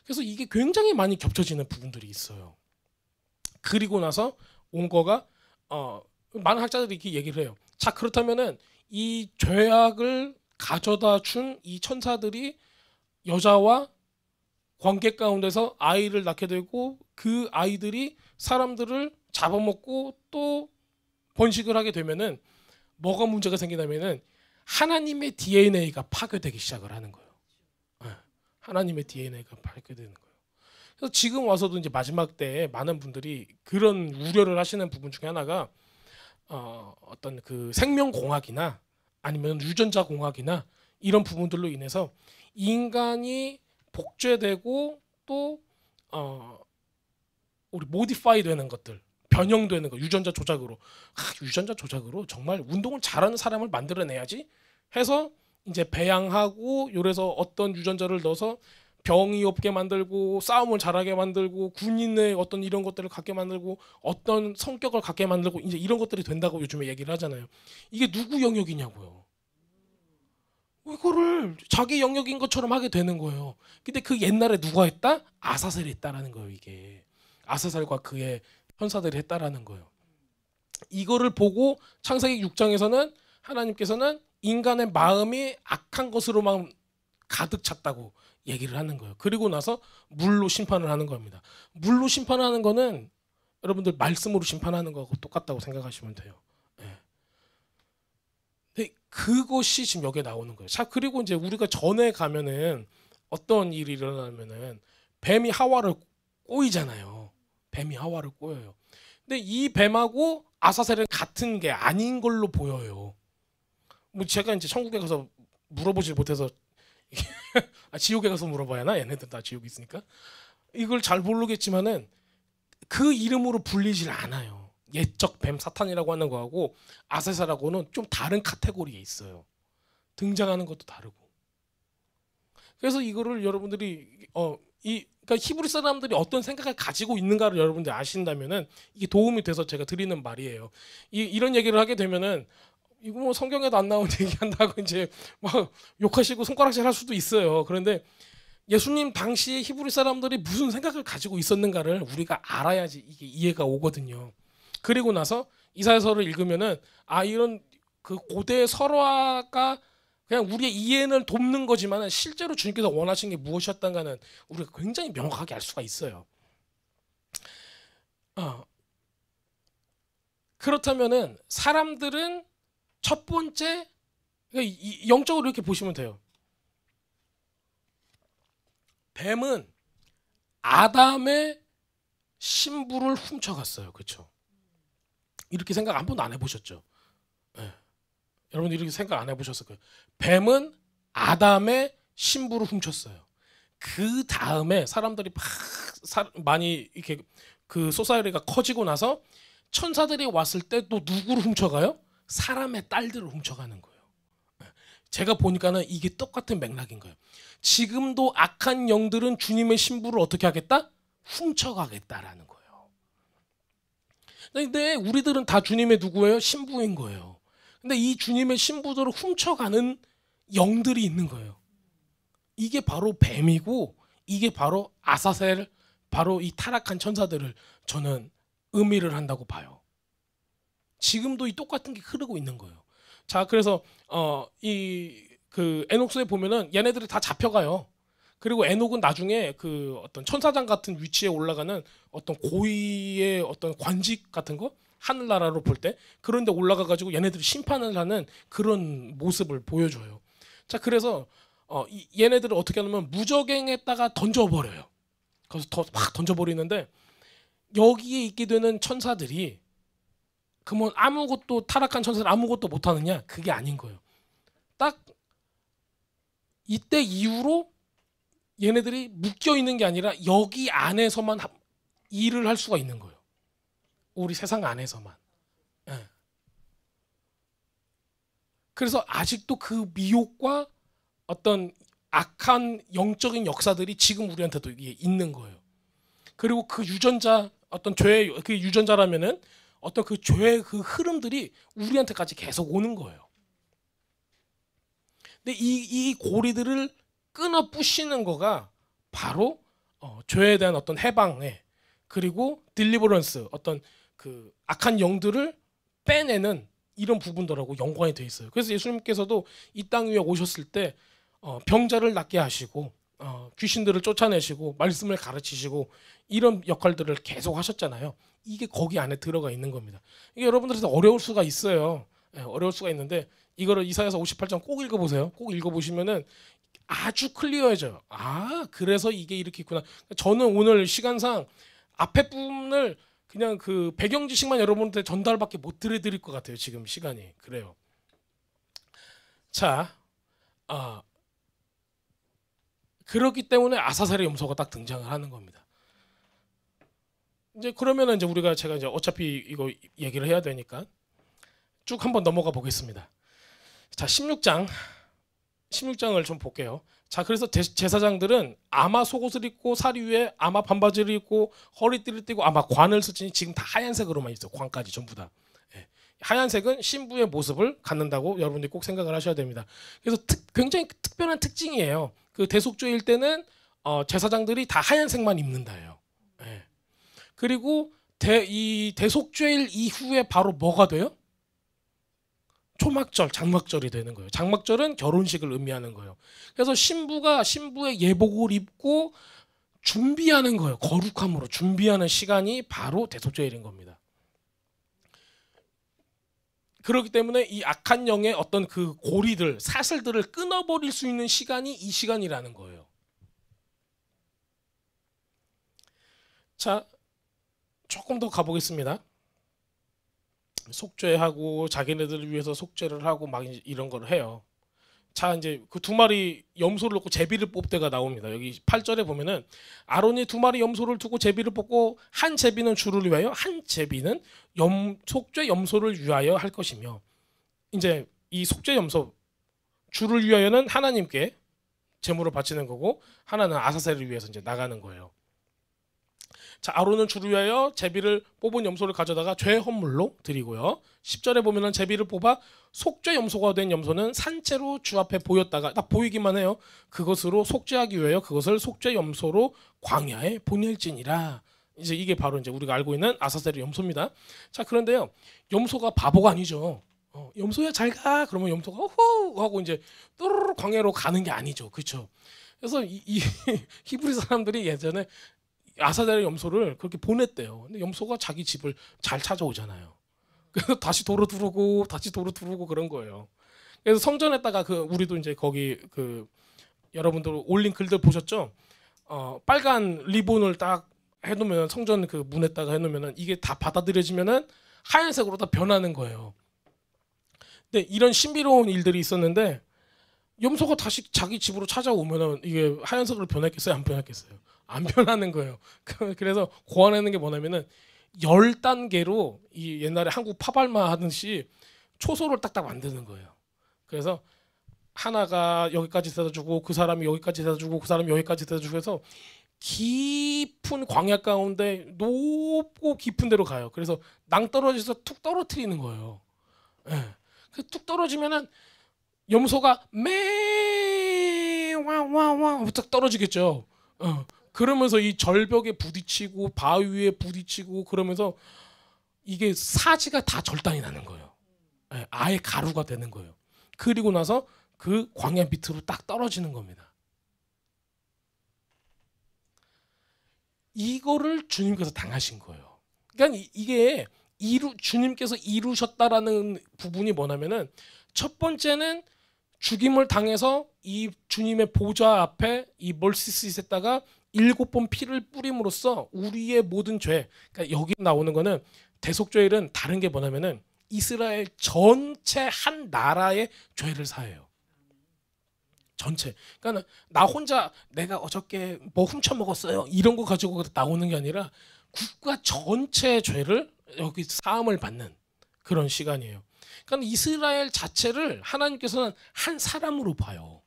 그래서 이게 굉장히 많이 겹쳐지는 부분들이 있어요. 그리고 나서 온 거가 많은 학자들이 이렇게 얘기를 해요. 자, 그렇다면은 이 죄악을 가져다 준 이 천사들이 여자와 관계 가운데서 아이를 낳게 되고 그 아이들이 사람들을 잡아먹고 또 번식을 하게 되면은 뭐가 문제가 생기냐면은 하나님의 DNA가 파괴되기 시작을 하는 거예요. 하나님의 DNA가 파괴되는 거예요. 그래서 지금 와서도 이제 마지막 때에 많은 분들이 그런 우려를 하시는 부분 중에 하나가 어떤 그 생명공학이나 아니면 유전자 공학이나 이런 부분들로 인해서 인간이 복제되고 또 우리 모디파이 되는 것들, 변형되는 거, 유전자 조작으로 유전자 조작으로 정말 운동을 잘하는 사람을 만들어내야지 해서 이제 배양하고 요래서 어떤 유전자를 넣어서 병이 없게 만들고 싸움을 잘하게 만들고 군인의 어떤 이런 것들을 갖게 만들고 어떤 성격을 갖게 만들고 이제 이런 것들이 된다고 요즘에 얘기를 하잖아요. 이게 누구 영역이냐고요. 이거를 자기 영역인 것처럼 하게 되는 거예요. 근데 그 옛날에 누가 했다? 아사셀이 했다라는 거예요. 이게 아사셀과 그의 천사들이 했다라는 거예요. 이거를 보고 창세기 6장에서는 하나님께서는 인간의 마음이 악한 것으로만 가득 찼다고 얘기를 하는 거예요. 그리고 나서 물로 심판을 하는 겁니다. 물로 심판하는 거는 여러분들 말씀으로 심판하는 거하고 똑같다고 생각하시면 돼요. 근데 그것이 지금 여기에 나오는 거예요. 자, 그리고 이제 우리가 전에 가면은 어떤 일이 일어나면은 뱀이 하와를 꼬이잖아요. 뱀이 하와를 꼬여요. 근데 이 뱀하고 아사셀은 같은 게 아닌 걸로 보여요. 뭐 제가 이제 천국에 가서 물어보지 못해서 지옥에 가서 물어봐야 하나? 얘네들 다 지옥에 있으니까. 이걸 잘 모르겠지만은 그 이름으로 불리질 않아요. 옛적 뱀 사탄이라고 하는 거하고 아사셀하고는 좀 다른 카테고리에 있어요. 등장하는 것도 다르고. 그래서 이거를 여러분들이 그러니까 히브리 사람들이 어떤 생각을 가지고 있는가를 여러분들이 아신다면은 이게 도움이 돼서 제가 드리는 말이에요. 이런 얘기를 하게 되면은 이거 뭐 성경에도 안 나온 얘기한다고 이제 막 욕하시고 손가락질 할 수도 있어요. 그런데 예수님 당시에 히브리 사람들이 무슨 생각을 가지고 있었는가를 우리가 알아야지 이게 이해가 오거든요. 그리고 나서 이사야서를 읽으면은 이런 그 고대 설화가 그냥 우리의 이해를 돕는 거지만 실제로 주님께서 원하신 게 무엇이었던가는 우리가 굉장히 명확하게 알 수가 있어요. 그렇다면은 사람들은 첫 번째 영적으로 이렇게 보시면 돼요. 뱀은 아담의 신부를 훔쳐갔어요. 그렇죠? 이렇게 생각 한 번도 안 해보셨죠? 네. 여러분 이렇게 생각 안 해보셨을 거예요. 뱀은 아담의 신부를 훔쳤어요. 그 다음에 사람들이 많이 이렇게 그 소사이어티가 커지고 나서 천사들이 왔을 때 또 누구를 훔쳐가요? 사람의 딸들을 훔쳐가는 거예요. 제가 보니까는 이게 똑같은 맥락인 거예요. 지금도 악한 영들은 주님의 신부를 어떻게 하겠다? 훔쳐가겠다라는 거예요. 근데 우리들은 다 주님의 누구예요? 신부인 거예요. 근데 이 주님의 신부들을 훔쳐가는 영들이 있는 거예요. 이게 바로 뱀이고 이게 바로 아사셀, 바로 이 타락한 천사들을 저는 의미를 한다고 봐요. 지금도 이 똑같은 게 흐르고 있는 거예요. 자, 그래서 이 그 에녹스에 보면은 얘네들이 다 잡혀가요. 그리고 에녹은 나중에 그 어떤 천사장 같은 위치에 올라가는 어떤 고위의 어떤 관직 같은 거, 하늘나라로 볼 때 그런 데 올라가 가지고 얘네들이 심판을 하는 그런 모습을 보여줘요. 자, 그래서 얘네들을 어떻게 하냐면 무저갱에다가 던져버려요. 그래서 더 막 던져버리는데 여기에 있게 되는 천사들이 그러면 아무것도 타락한 천사들 아무것도 못하느냐? 그게 아닌 거예요. 딱 이때 이후로 얘네들이 묶여 있는 게 아니라 여기 안에서만 일을 할 수가 있는 거예요. 우리 세상 안에서만. 예. 그래서 아직도 그 미혹과 어떤 악한 영적인 역사들이 지금 우리한테도 있는 거예요. 그리고 그 유전자, 어떤 죄의 그 유전자라면은 어떤 그 죄의 그 흐름들이 우리한테까지 계속 오는 거예요. 근데 이 고리들을 끊어 부시는 거가 바로 죄에 대한 어떤 해방에, 그리고 딜리버런스, 어떤 그 악한 영들을 빼내는 이런 부분들하고 연관이 돼 있어요. 그래서 예수님께서도 이 땅 위에 오셨을 때 병자를 낫게 하시고 귀신들을 쫓아내시고 말씀을 가르치시고 이런 역할들을 계속 하셨잖아요. 이게 거기 안에 들어가 있는 겁니다. 이게 여러분들한테 어려울 수가 있어요. 어려울 수가 있는데 이거를 이사야서 58장 꼭 읽어보세요. 꼭 읽어보시면은 아주 클리어해져요. 아, 그래서 이게 이렇게 있구나. 저는 오늘 시간상 앞에 부분을 그냥 그 배경 지식만 여러분한테 전달밖에 못 드릴 것 같아요. 지금 시간이 그래요. 자, 그렇기 때문에 아사셀의 염소가 딱 등장을 하는 겁니다. 이제 그러면은 이제 제가 이제 어차피 이거 얘기를 해야 되니까 쭉 한번 넘어가 보겠습니다. 자, 16장을 좀 볼게요. 자, 그래서 제사장들은 아마 속옷을 입고 사리 위에 아마 반바지를 입고 허리띠를 띠고 아마 관을 쓰지, 지금 다 하얀색으로만 있어요. 관까지 전부 다. 예. 하얀색은 신부의 모습을 갖는다고 여러분들이 꼭 생각을 하셔야 됩니다. 그래서 굉장히 특별한 특징이에요. 그 대속죄일 때는 제사장들이 다 하얀색만 입는다예요. 예. 그리고 이 대속죄일 이후에 바로 뭐가 돼요? 초막절, 장막절이 되는 거예요. 장막절은 결혼식을 의미하는 거예요. 그래서 신부가 신부의 예복을 입고 준비하는 거예요. 거룩함으로 준비하는 시간이 바로 대속죄일인 겁니다. 그렇기 때문에 이 악한 영의 어떤 그 고리들, 사슬들을 끊어버릴 수 있는 시간이 이 시간이라는 거예요. 자, 조금 더 가보겠습니다. 속죄하고 자기네들을 위해서 속죄를 하고 막 이런 걸 해요. 자, 이제 그 두 마리 염소를 놓고 제비를 뽑대가 나옵니다. 여기 8절에 보면은 아론이 두 마리 염소를 두고 제비를 뽑고 한 제비는 주를 위하여 한 제비는 속죄 염소를 위하여 할 것이며, 이제 이 속죄 염소 주를 위하여는 하나님께 제물을 바치는 거고 하나는 아사셀을 위해서 이제 나가는 거예요. 자, 아론은 주를 위하여 제비를 뽑은 염소를 가져다가 죄 헌물로 드리고요. 10절에 보면은 제비를 뽑아 속죄 염소가 된 염소는 산채로 주 앞에 보였다가 딱 보이기만 해요. 그것으로 속죄하기 위하여 그것을 속죄 염소로 광야에 보낼지니라. 이제 이게 바로 이제 우리가 알고 있는 아사셀의 염소입니다. 자, 그런데요, 염소가 바보가 아니죠. 염소야 잘 가. 그러면 염소가 호호 하고 이제 또르르 광야로 가는 게 아니죠. 그렇죠? 그래서 이 히브리 사람들이 예전에 아사셀의 염소를 그렇게 보냈대요. 근데 염소가 자기 집을 잘 찾아오잖아요. 그래서 다시 도로 두르고 그런 거예요. 그래서 성전에다가 우리도 이제 거기 여러분들 올린 글들 보셨죠? 빨간 리본을 딱 해놓으면 성전 그 문에다가 해놓으면은 이게 다 받아들여지면은 하얀색으로 다 변하는 거예요. 근데 이런 신비로운 일들이 있었는데 염소가 다시 자기 집으로 찾아오면은 이게 하얀색으로 변했겠어요? 안 변했겠어요? 안 변하는 거예요. 그래서 고안하는 게 뭐냐면은 10단계로 이 옛날에 한국 파발마 하듯이 초소를 딱딱 만드는 거예요. 그래서 하나가 여기까지 데다 주고 그 사람이 여기까지 데다 주고 그 사람이 여기까지 데다 주고 해서 깊은 광야 가운데 높고 깊은 데로 가요. 그래서 낭떠러지에서 툭 떨어뜨리는 거예요. 네. 툭 떨어지면은 염소가 매우 와와와와 딱 떨어지겠죠. 그러면서 이 절벽에 부딪히고 바위 위에 부딪히고 그러면서 이게 사지가 다 절단이 나는 거예요. 예, 아예 가루가 되는 거예요. 그리고 나서 그 광야 밑으로 딱 떨어지는 겁니다. 이거를 주님께서 당하신 거예요. 그러니까 이게 주님께서 이루셨다라는 부분이 뭐냐면은 첫 번째는 죽임을 당해서 이 주님의 보좌 앞에 이 멀시시에다가 7번 피를 뿌림으로써 우리의 모든 죄, 그러니까 여기 나오는 거는 대속죄일은 다른 게 뭐냐면은 이스라엘 전체 한 나라의 죄를 사해요. 전체. 그러니까 나 혼자 내가 어저께 뭐 훔쳐 먹었어요 이런 거 가지고 나오는 게 아니라 국가 전체의 죄를 여기 사함을 받는 그런 시간이에요. 그러니까 이스라엘 자체를 하나님께서는 한 사람으로 봐요.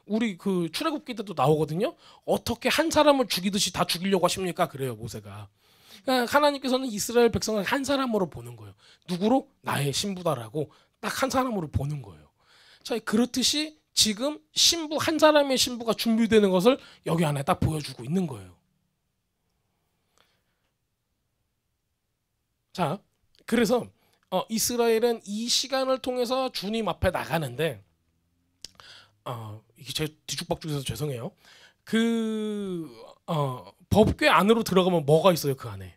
우리 그 출애굽기 때도 나오거든요. 어떻게 한 사람을 죽이듯이 다 죽이려고 하십니까? 그래요 모세가. 그러니까 하나님께서는 이스라엘 백성을 한 사람으로 보는 거예요. 누구로? 나의 신부다라고 딱 한 사람으로 보는 거예요. 자, 그렇듯이 지금 신부 한 사람의 신부가 준비되는 것을 여기 안에 딱 보여주고 있는 거예요. 자, 그래서 이스라엘은 이 시간을 통해서 주님 앞에 나가는데 이게 제 뒤죽박죽해서 죄송해요. 그 법궤 안으로 들어가면 뭐가 있어요? 그 안에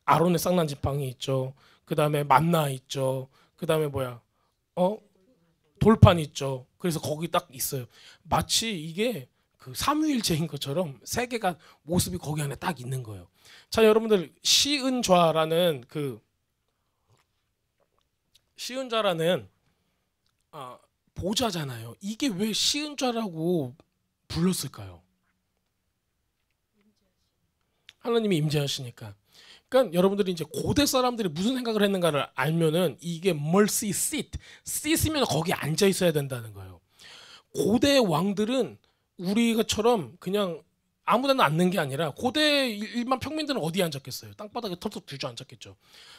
아론의 쌍난 지팡이 있죠. 그 다음에 만나 있죠. 그 다음에 뭐야? 돌판 있죠. 그래서 거기 딱 있어요. 마치 이게 그 삼위일체인 것처럼 세 개가 모습이 거기 안에 딱 있는 거예요. 자, 여러분들 시은좌라는 보좌잖아요. 이게 왜 시은좌라고 불렀을까요? 하나님이 임재하시니까. 그러니까 여러분들이 이제 고대 사람들이 무슨 생각을 했는가를 알면은 이게 mercy seat, seat이면 거기 앉아 있어야 된다는 거예요. 고대 왕들은 우리가처럼 그냥 아무데나 앉는 게 아니라 고대 일반 평민들은 어디에 앉았겠어요? 땅바닥에 털썩 주저앉았겠죠.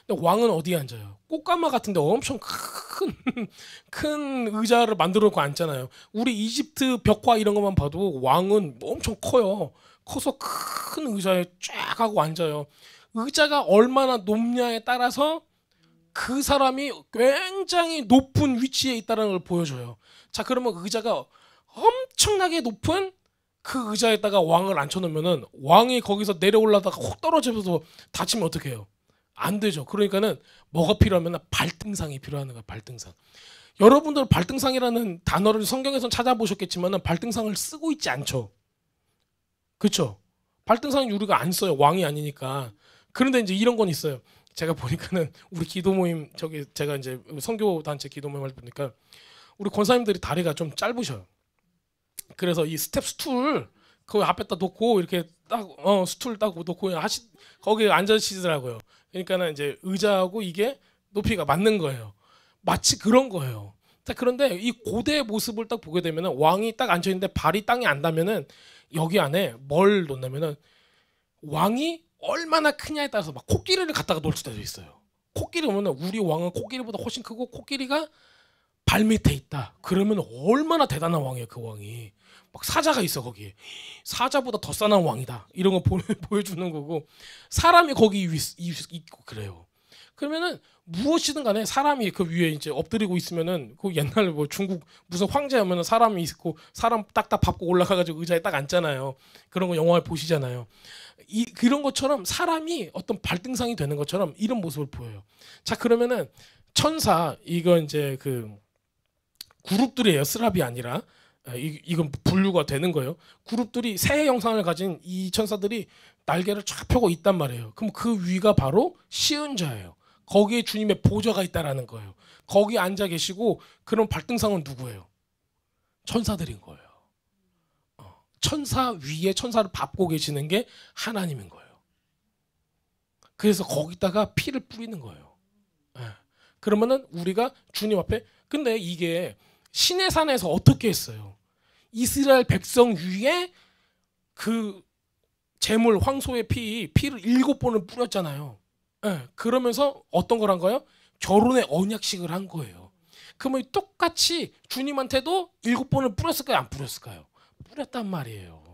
근데 왕은 어디에 앉아요? 꽃가마 같은데 엄청 큰 의자를 만들어 놓고 앉잖아요. 우리 이집트 벽화 이런 것만 봐도 왕은 엄청 커요. 커서 큰 의자에 쫙 하고 앉아요. 의자가 얼마나 높냐에 따라서 그 사람이 굉장히 높은 위치에 있다는 걸 보여줘요. 자, 그러면 의자가 엄청나게 높은 그 의자에다가 왕을 앉혀놓으면은 왕이 거기서 내려올라다가 혹 떨어져서 다치면 어떻게 해요? 안 되죠. 그러니까는 뭐가 필요하면 발등상이 필요한 거예요. 발등상. 여러분들 발등상이라는 단어를 성경에서 찾아보셨겠지만은 발등상을 쓰고 있지 않죠. 그렇죠? 발등상은 우리가 안 써요. 왕이 아니니까. 그런데 이제 이런 건 있어요. 제가 보니까는 우리 기도 모임 제가 이제 선교 단체 기도 모임을 보니까 우리 권사님들이 다리가 좀 짧으셔요. 그래서 이 스텝 스툴 그 앞에다 놓고 이렇게 딱 스툴 딱 놓고 거기에 앉으시더라고요. 그러니까는 이제 의자하고 이게 높이가 맞는 거예요. 마치 그런 거예요. 자, 그런데 이 고대의 모습을 딱 보게 되면은 왕이 딱 앉아 있는데 발이 땅에 안 닿으면은 여기 안에 뭘 놓냐면은 왕이 얼마나 크냐에 따라서 막 코끼리를 갖다가 놓을 수도 있어요. 코끼리 오면은 우리 왕은 코끼리보다 훨씬 크고 코끼리가 발 밑에 있다. 그러면 얼마나 대단한 왕이에요, 그 왕이. 막 사자가 있어 거기에. 사자보다 더 싸난 왕이다. 이런 거 보여주는 거고 사람이 거기 있고 그래요. 그러면은 무엇이든 간에 사람이 그 위에 이제 엎드리고 있으면은 그 옛날 뭐 중국 무슨 황제하면은 사람이 있고 사람 딱딱 밟고 올라가가지고 의자에 딱 앉잖아요. 그런 거 영화에 보시잖아요. 그런 것처럼 사람이 어떤 발등상이 되는 것처럼 이런 모습을 보여요. 자, 그러면은 천사 이거 이제 그 그룹들이에요. 스랍이 아니라 이건 분류가 되는 거예요. 그룹들이 새의 형상을 가진 이 천사들이 날개를 쫙 펴고 있단 말이에요. 그럼 그 위가 바로 시은자예요. 거기에 주님의 보좌가 있다라는 거예요. 거기 앉아 계시고 그런 발등상은 누구예요? 천사들인 거예요. 천사 위에 천사를 밟고 계시는 게 하나님인 거예요. 그래서 거기다가 피를 뿌리는 거예요. 그러면은 우리가 주님 앞에 근데 이게 시내 산에서 어떻게 했어요? 이스라엘 백성 위에 그 제물 황소의 피를 7번을 뿌렸잖아요. 그러면서 어떤 걸 한 거예요? 결혼의 언약식을 한 거예요. 그러면 똑같이 주님한테도 7번을 뿌렸을까요? 안 뿌렸을까요? 뿌렸단 말이에요.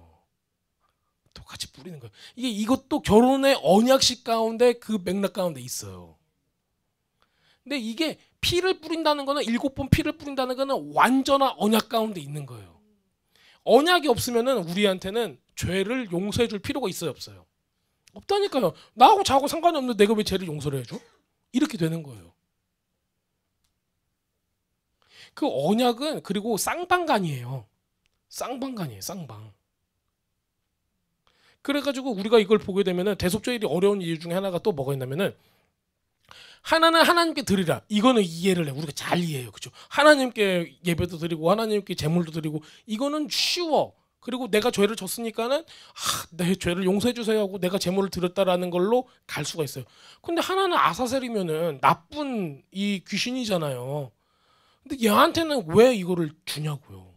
똑같이 뿌리는 거예요. 이것도 결혼의 언약식 가운데 그 맥락 가운데 있어요. 근데 이게 피를 뿌린다는 거는 7번 피를 뿌린다는 거는 완전한 언약 가운데 있는 거예요. 언약이 없으면은 우리한테는 죄를 용서해 줄 필요가 있어요, 없어요? 없다니까요. 나하고 저하고 상관이 없는데 내가 왜 죄를 용서를 해줘? 이렇게 되는 거예요. 그 언약은 그리고 쌍방간이에요. 쌍방간이에요, 쌍방. 그래가지고 우리가 이걸 보게 되면은 대속죄일이 어려운 이유 중에 하나가 또 뭐가 있냐면은 하나는 하나님께 드리라. 이거는 이해를 해. 우리가 잘 이해해요. 그죠? 하나님께 예배도 드리고 하나님께 제물도 드리고 이거는 쉬워. 그리고 내가 죄를 졌으니까는 내 죄를 용서해 주세요 하고 내가 제물을 드렸다라는 걸로 갈 수가 있어요. 근데 하나는 아사셀이면은 나쁜 이 귀신이잖아요. 근데 얘한테는 왜 이거를 주냐고요.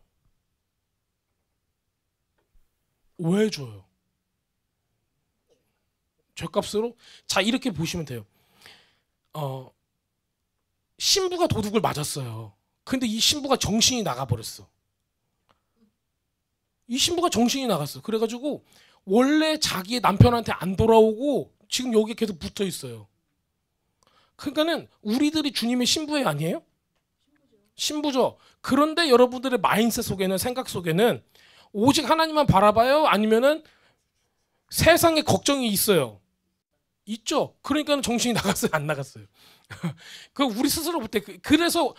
왜 줘요? 죄값으로? 자, 이렇게 보시면 돼요. 신부가 도둑을 맞았어요. 근데 이 신부가 정신이 나가버렸어. 이 신부가 정신이 나갔어. 그래가지고 원래 자기의 남편한테 안 돌아오고 지금 여기 계속 붙어 있어요. 그러니까는 우리들이 주님의 신부애 아니에요? 신부죠. 그런데 여러분들의 마인드 속에는, 생각 속에는 오직 하나님만 바라봐요? 아니면은 세상에 걱정이 있어요? 있죠. 그러니까 정신이 나갔어요, 안 나갔어요? 그 우리 스스로 볼 때 그래서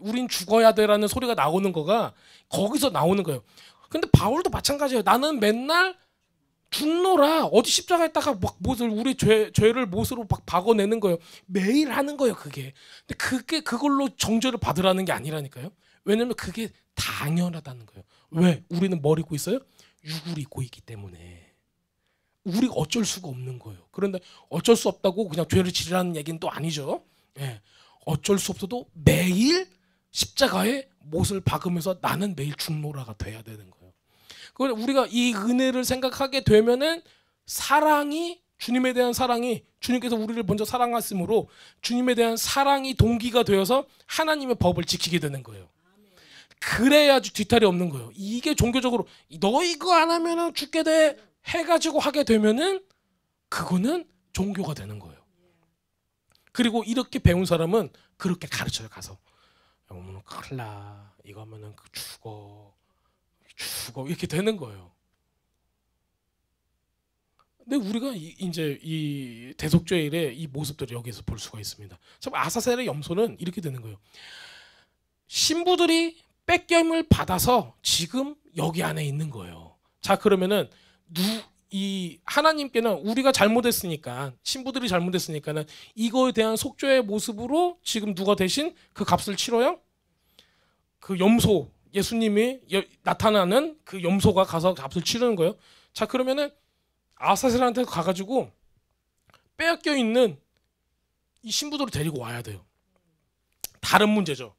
우린 죽어야 돼라는 소리가 나오는 거가 거기서 나오는 거예요. 근데 바울도 마찬가지예요. 나는 맨날 죽노라. 어디 십자가에다가 막 못을 우리 죄를 못으로 막 박아내는 거예요. 매일 하는 거예요, 그게. 근데 그게 그걸로 정죄를 받으라는 게 아니라니까요. 왜냐면 그게 당연하다는 거예요. 왜? 우리는 뭘 입고 있어요? 육을 입고 있기 때문에. 우리가 어쩔 수가 없는 거예요. 그런데 어쩔 수 없다고 그냥 죄를 지르라는 얘기는 또 아니죠. 예. 어쩔 수 없어도 매일 십자가에 못을 박으면서 나는 매일 죽노라가 돼야 되는 거예요. 그걸 우리가 이 은혜를 생각하게 되면은 사랑이, 주님에 대한 사랑이, 주님께서 우리를 먼저 사랑하심으로 주님에 대한 사랑이 동기가 되어서 하나님의 법을 지키게 되는 거예요. 그래야지 뒤탈이 없는 거예요. 이게 종교적으로 너 이거 안 하면은 죽게 돼 해가지고 하게 되면은 그거는 종교가 되는 거예요. 그리고 이렇게 배운 사람은 그렇게 가르쳐요. 가서 어머나 큰일 나, 이거 하면은 죽어 이렇게 되는 거예요. 근데 우리가 이제 이 대속죄일의 이 모습들을 여기서 볼 수가 있습니다. 참 아사셀의 염소는 이렇게 되는 거예요. 신부들이 뺏김을 받아서 지금 여기 안에 있는 거예요. 자, 그러면은 이 하나님께는 우리가 잘못했으니까, 신부들이 잘못했으니까는 이거에 대한 속죄의 모습으로 지금 누가 대신 그 값을 치러요? 그 염소, 예수님이 나타나는 그 염소가 가서 값을 치르는 거예요. 자, 그러면은 아사셀한테 가가지고 빼앗겨 있는 이 신부들을 데리고 와야 돼요. 다른 문제죠.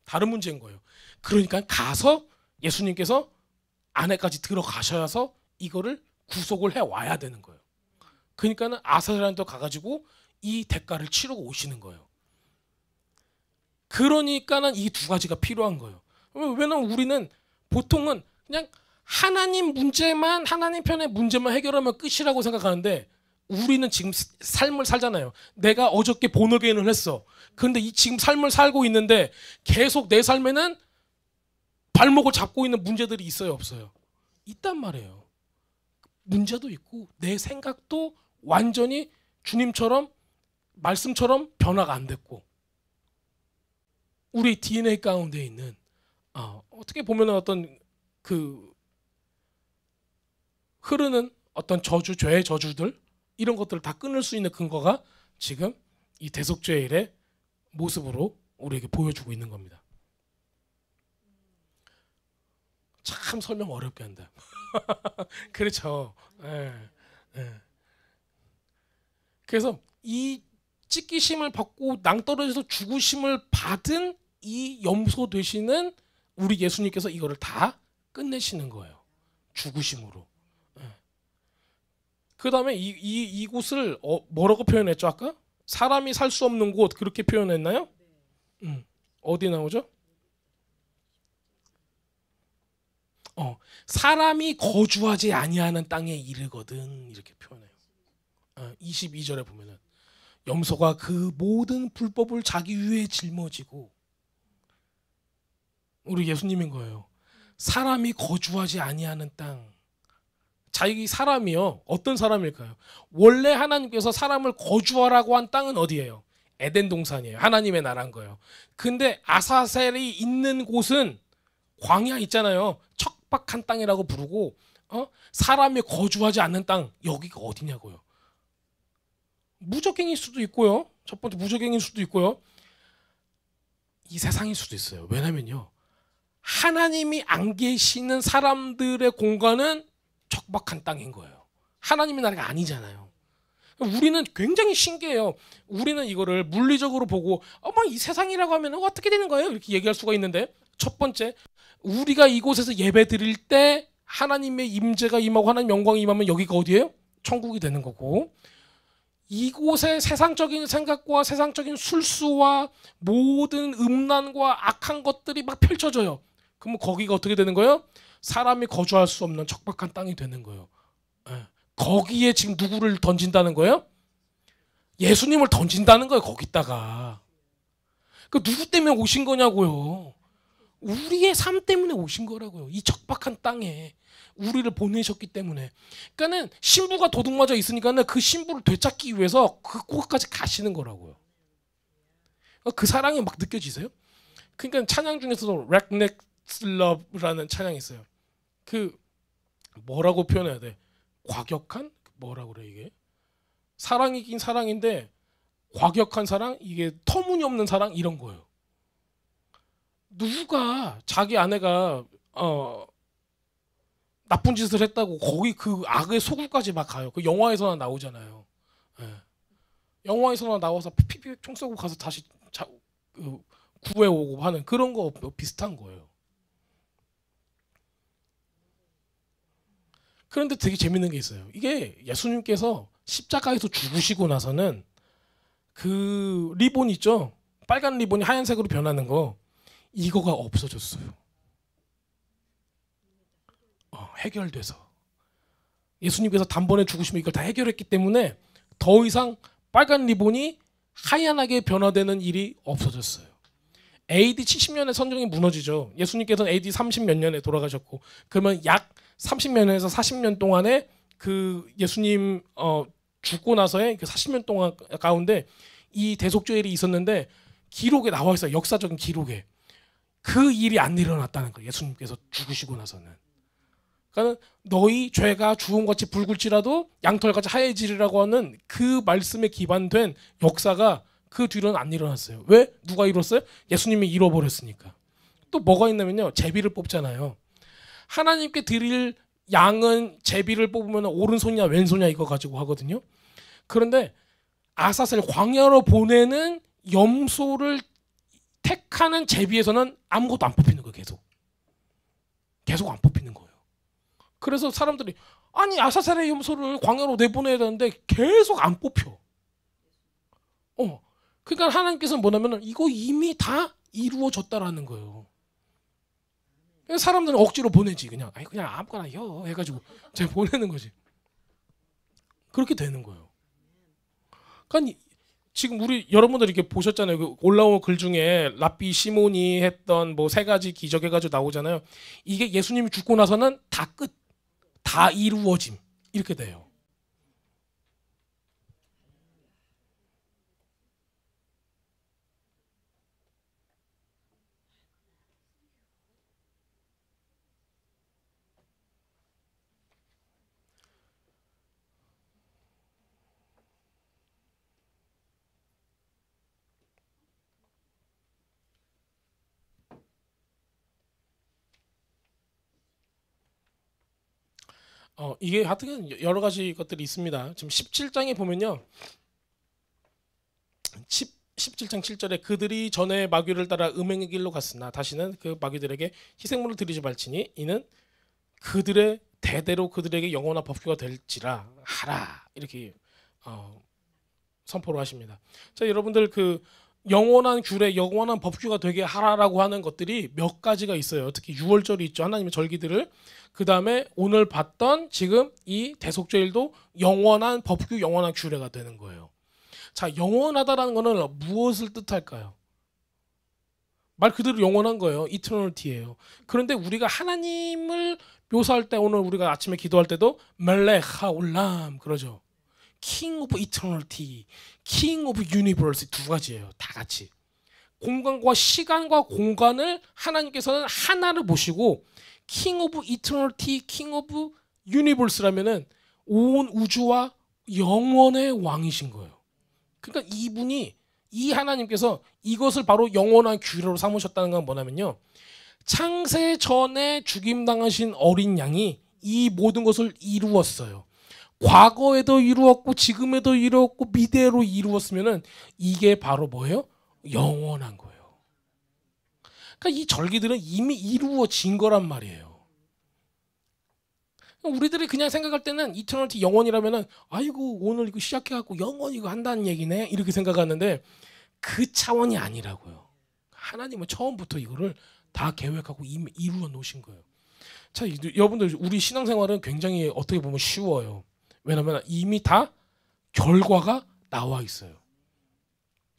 다른 문제인 거예요. 그러니까 가서 예수님께서 안에까지 들어가셔서 이거를 구속을 해 와야 되는 거예요. 그러니까는 아사셀한테 가가지고 이 대가를 치르고 오시는 거예요. 그러니까는 이 두 가지가 필요한 거예요. 왜냐면 우리는 보통은 그냥 하나님 문제만, 하나님 편의 문제만 해결하면 끝이라고 생각하는데 우리는 지금 삶을 살잖아요. 내가 어저께 본어게인을 했어. 그런데 이 지금 삶을 살고 있는데 계속 내 삶에는 발목을 잡고 있는 문제들이 있어요, 없어요? 있단 말이에요. 문제도 있고 내 생각도 완전히 주님처럼, 말씀처럼 변화가 안 됐고 우리 DNA 가운데 있는 어떻게 보면 어떤 그 흐르는 어떤 저주, 죄의 저주들, 이런 것들을 다 끊을 수 있는 근거가 지금 이 대속죄일의 모습으로 우리에게 보여주고 있는 겁니다. 참 설명 어렵게 한다. 그렇죠. 예, 예. 그래서 이 찢기심을 받고 낭떠러져서 죽으심을 받은 이 염소 되시는 우리 예수님께서 이거를 다 끝내시는 거예요. 죽으심으로. 예. 그 다음에 이곳을 뭐라고 표현했죠 아까? 사람이 살 수 없는 곳, 그렇게 표현했나요? 어디 나오죠? 사람이 거주하지 아니하는 땅에 이르거든 이렇게 표현해요. 22절에 보면은 염소가 그 모든 불법을 자기 위에 짊어지고 우리 예수님인 거예요. 사람이 거주하지 아니하는 땅. 자기 사람이요. 어떤 사람일까요? 원래 하나님께서 사람을 거주하라고 한 땅은 어디예요? 에덴 동산이에요. 하나님의 나라인 거예요. 근데 아사셀이 있는 곳은 광야 있잖아요. 척박한 땅이라고 부르고 사람이 거주하지 않는 땅 여기가 어디냐고요. 무적행일 수도 있고요. 첫 번째 무적행일 수도 있고요. 이 세상일 수도 있어요. 왜냐면요. 하나님이 안 계시는 사람들의 공간은 척박한 땅인 거예요. 하나님의 나라가 아니잖아요. 우리는 굉장히 신기해요. 우리는 이거를 물리적으로 보고 이 세상이라고 하면 어떻게 되는 거예요? 이렇게 얘기할 수가 있는데 첫 번째 우리가 이곳에서 예배 드릴 때 하나님의 임재가 임하고 하나님 영광이 임하면 여기가 어디예요? 천국이 되는 거고 이곳에 세상적인 생각과 세상적인 술수와 모든 음란과 악한 것들이 막 펼쳐져요. 그러면 거기가 어떻게 되는 거예요? 사람이 거주할 수 없는 척박한 땅이 되는 거예요. 거기에 지금 누구를 던진다는 거예요? 예수님을 던진다는 거예요. 거기다가. 그 누구 때문에 오신 거냐고요. 우리의 삶 때문에 오신 거라고요. 이 척박한 땅에 우리를 보내셨기 때문에. 그러니까는 신부가 도둑맞아 있으니까는 그 신부를 되찾기 위해서 그곳까지 가시는 거라고요. 그 사랑이 막 느껴지세요? 그러니까 찬양 중에서도 Reckless Love라는 찬양이 있어요. 그 뭐라고 표현해야 돼? 과격한? 뭐라고 그래 이게? 사랑이긴 사랑인데 과격한 사랑? 이게 터무니없는 사랑? 이런 거예요. 누가 자기 아내가 나쁜 짓을 했다고 거기 그 악의 소굴까지 막 가요. 그 영화에서나 나오잖아요. 영화에서나 나와서 피피 총 쏘고 가서 다시 구해오고 하는 그런 거 비슷한 거예요. 그런데 되게 재밌는 게 있어요. 이게 예수님께서 십자가에서 죽으시고 나서는 그 리본 있죠? 빨간 리본이 하얀색으로 변하는 거 이거가 없어졌어요. 해결돼서 예수님께서 단번에 죽으시면 이걸 다 해결했기 때문에 더 이상 빨간 리본이 하얀하게 변화되는 일이 없어졌어요. AD 70년에 선정이 무너지죠. 예수님께서는 AD 30몇 년에 돌아가셨고 그러면 약 30년에서 40년 동안에 그 예수님 죽고 나서의 그 40년 동안 가운데 이 대속죄일이 있었는데 기록에 나와 있어요. 역사적인 기록에. 그 일이 안 일어났다는 거예요. 예수님께서 죽으시고 나서는. 그러니까 너희 죄가 주홍같이 붉을지라도 양털같이 하얘지리라고 하는 그 말씀에 기반된 역사가 그 뒤로는 안 일어났어요. 왜? 누가 이뤘어요? 예수님이 이뤄버렸으니까. 또 뭐가 있냐면요. 제비를 뽑잖아요. 하나님께 드릴 양은 제비를 뽑으면 오른손이냐 왼손이냐 이거 가지고 하거든요. 그런데 아사셀 광야로 보내는 염소를 택하는 제비에서는 아무것도 안 뽑히는 거예요. 계속 안 뽑히는 거예요. 그래서 사람들이 아니 아사셀의 염소를 광야로 내보내야 되는데 계속 안 뽑혀. 그러니까 하나님께서는 뭐냐면 이거 이미 다 이루어졌다라는 거예요. 사람들은 억지로 보내지 그냥 아무거나 해가지고 제가 보내는 거지. 그렇게 되는 거예요. 그러니까 지금 우리 여러분들 이렇게 보셨잖아요. 그 올라온 글 중에 랍비 시몬이 했던 뭐 3가지 기적 해가지고 나오잖아요. 이게 예수님이 죽고 나서는 다 끝, 다 이루어짐 이렇게 돼요. 이게 하여튼 여러 가지 것들이 있습니다. 지금 17장에 보면요. 17장 7절에 그들이 전에 마귀를 따라 음행의 길로 갔으나 다시는 그 마귀들에게 희생물을 드리지 말지니 이는 그들의 대대로 그들에게 영원한 법규가 될지라 하라 이렇게 선포를 하십니다. 자 여러분들 그 영원한 규례, 영원한 법규가 되게 하라라고 하는 것들이 몇 가지가 있어요. 특히 유월절이 있죠. 하나님의 절기들을. 그 다음에 오늘 봤던 지금 이 대속죄일도 영원한 법규, 영원한 규례가 되는 거예요. 자, 영원하다라는 거는 무엇을 뜻할까요? 말 그대로 영원한 거예요. 이터널티예요. 그런데 우리가 하나님을 묘사할 때 오늘 우리가 아침에 기도할 때도 멜렉 하올람 그러죠. King of Eternity, King of Universe 두 가지예요. 다 같이. 공간과 시간과 공간을 하나님께서는 하나를 보시고 King of Eternity, King of Universe라면은 온 우주와 영원의 왕이신 거예요. 그러니까 이분이 이 하나님께서 이것을 바로 영원한 규례로 삼으셨다는 건 뭐냐면요. 창세 전에 죽임당하신 어린 양이 이 모든 것을 이루었어요. 과거에도 이루었고 지금에도 이루었고 미래로 이루었으면은 이게 바로 뭐예요? 영원한 거예요. 그러니까 이 절기들은 이미 이루어진 거란 말이에요. 우리들이 그냥 생각할 때는 이터널티 영원이라면은 아이고 오늘 이거 시작해갖고 영원 이거 한다는 얘기네 이렇게 생각하는데 그 차원이 아니라고요. 하나님은 처음부터 이거를 다 계획하고 이미 이루어 놓으신 거예요. 자, 여러분들 우리 신앙생활은 굉장히 어떻게 보면 쉬워요. 왜냐하면 이미 다 결과가 나와 있어요.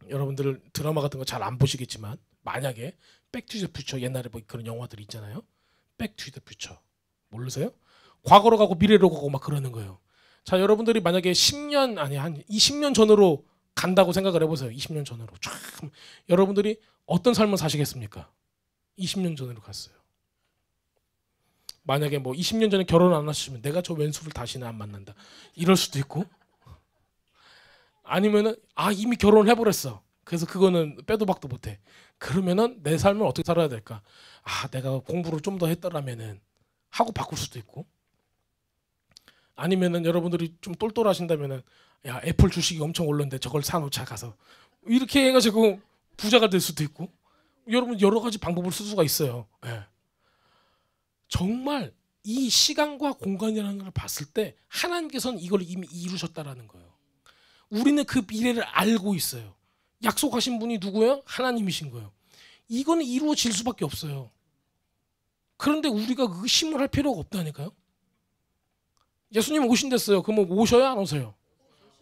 여러분들 드라마 같은 거 잘 안 보시겠지만 만약에 백투더 퓨처 옛날에 뭐 그런 영화들 있잖아요. 백투더 퓨처 모르세요? 과거로 가고 미래로 가고 막 그러는 거예요. 자, 여러분들이 만약에 10년 아니 한 20년 전으로 간다고 생각을 해보세요. 20년 전으로 쫙 여러분들이 어떤 삶을 사시겠습니까? 20년 전으로 갔어요. 만약에 뭐 20년 전에 결혼 안 하시면 내가 저 왼수를 다시는 안 만난다 이럴 수도 있고 아니면은 이미 결혼을 해버렸어. 그래서 그거는 빼도 박도 못해. 그러면은 내 삶을 어떻게 살아야 될까? 내가 공부를 좀 더 했더라면은 하고 바꿀 수도 있고 아니면은 여러분들이 좀 똘똘하신다면은 야 애플 주식이 엄청 올랐는데 저걸 사놓자 가서 이렇게 해가지고 부자가 될 수도 있고 여러분 여러 가지 방법을 쓸 수가 있어요. 네. 정말 이 시간과 공간이라는 걸 봤을 때 하나님께서는 이걸 이미 이루셨다라는 거예요. 우리는 그 미래를 알고 있어요. 약속하신 분이 누구예요? 하나님이신 거예요. 이거는 이루어질 수밖에 없어요. 그런데 우리가 의심을 할 필요가 없다니까요. 예수님 오신댔어요. 그러면 오셔요 안 오세요?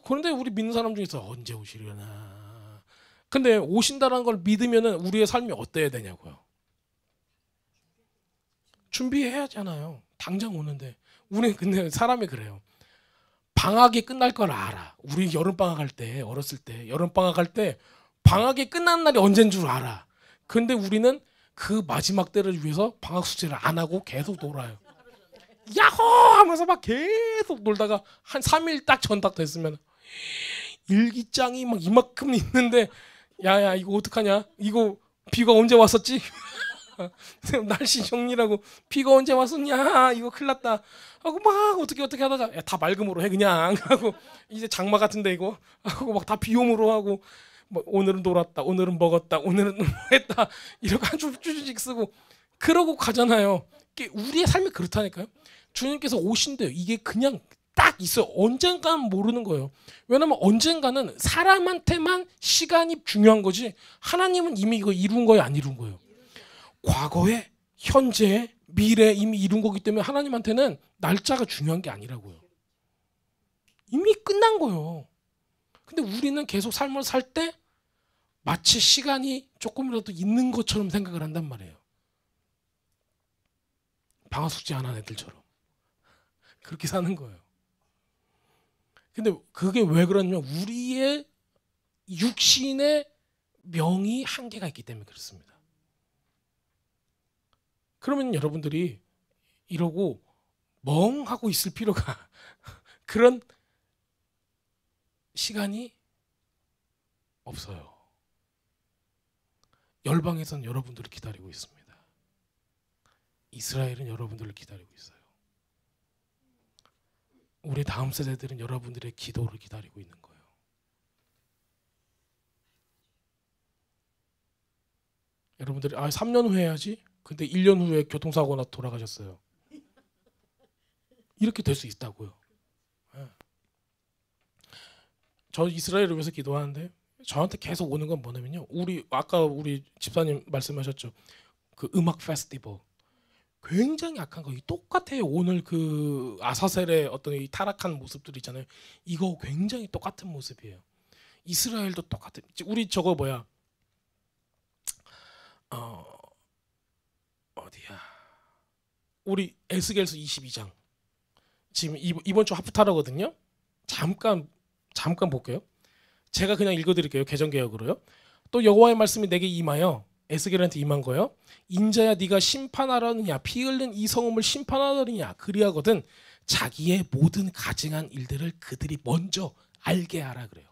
그런데 우리 믿는 사람 중에서 언제 오시려나. 근데 오신다는 걸 믿으면 우리의 삶이 어때야 되냐고요. 준비해야 하잖아요. 당장 오는데. 우리는 근데 사람이 그래요. 방학이 끝날 걸 알아. 우리 여름방학 할 때 어렸을 때 여름방학 할 때 방학이 끝난 날이 언제인 줄 알아. 근데 우리는 그 마지막 때를 위해서 방학 숙제를 안 하고 계속 놀아요. 야호 하면서 막 계속 놀다가 한 3일 딱 전딱 됐으면 일기장이 막 이만큼 있는데 야야 이거 어떡하냐 이거 비가 언제 왔었지 날씨 정리라고 비가 언제 왔었냐 이거 큰일 났다 하고 막 어떻게 하다가 야, 다 맑음으로 해 그냥 하고 이제 장마 같은데 이거 하고 막 다 비옴으로 하고 뭐 오늘은 놀았다 오늘은 먹었다 오늘은 했다 이렇게 한 줄씩 쓰고 그러고 가잖아요. 우리의 삶이 그렇다니까요. 주님께서 오신대요. 이게 그냥 딱 있어요. 언젠가는 모르는 거예요. 왜냐면 언젠가는 사람한테만 시간이 중요한 거지 하나님은 이미 이거 이룬 거예요 안 이룬 거예요. 과거에 현재에 미래에 이미 이룬 거기 때문에 하나님한테는 날짜가 중요한 게 아니라고요. 이미 끝난 거예요. 근데 우리는 계속 삶을 살 때 마치 시간이 조금이라도 있는 것처럼 생각을 한단 말이에요. 방학 숙제 안 한 애들처럼 그렇게 사는 거예요. 근데 그게 왜 그러냐면 우리의 육신의 명이 한계가 있기 때문에 그렇습니다. 그러면 여러분들이 이러고 멍하고 있을 필요가 그런 시간이 없어요. 열방에서는 여러분들을 기다리고 있습니다. 이스라엘은 여러분들을 기다리고 있어요. 우리 다음 세대들은 여러분들의 기도를 기다리고 있는 거예요. 여러분들이 3년 후에 해야지. 근데 1년 후에 교통사고 나 돌아가셨어요. 이렇게 될 수 있다고요. 저 이스라엘을 위해서 기도하는데 저한테 계속 오는 건 뭐냐면요. 아까 우리 집사님 말씀하셨죠. 그 음악 페스티벌. 굉장히 악한 거. 똑같아요. 오늘 그 아사셀의 어떤 이 타락한 모습들 있잖아요. 이거 굉장히 똑같은 모습이에요. 이스라엘도 똑같은. 우리 저거 뭐야? 어디야? 우리 에스겔서 22장. 지금 이번 주 하프타라거든요. 잠깐 볼게요. 제가 그냥 읽어드릴게요. 개정개혁으로요. 또 여호와의 말씀이 내게 임하여 에스겔한테 임한 거요. 인자야 네가 심판하려느냐 피 흘린 이 성읍을 심판하려느냐 그리하거든 자기의 모든 가증한 일들을 그들이 먼저 알게 하라 그래요.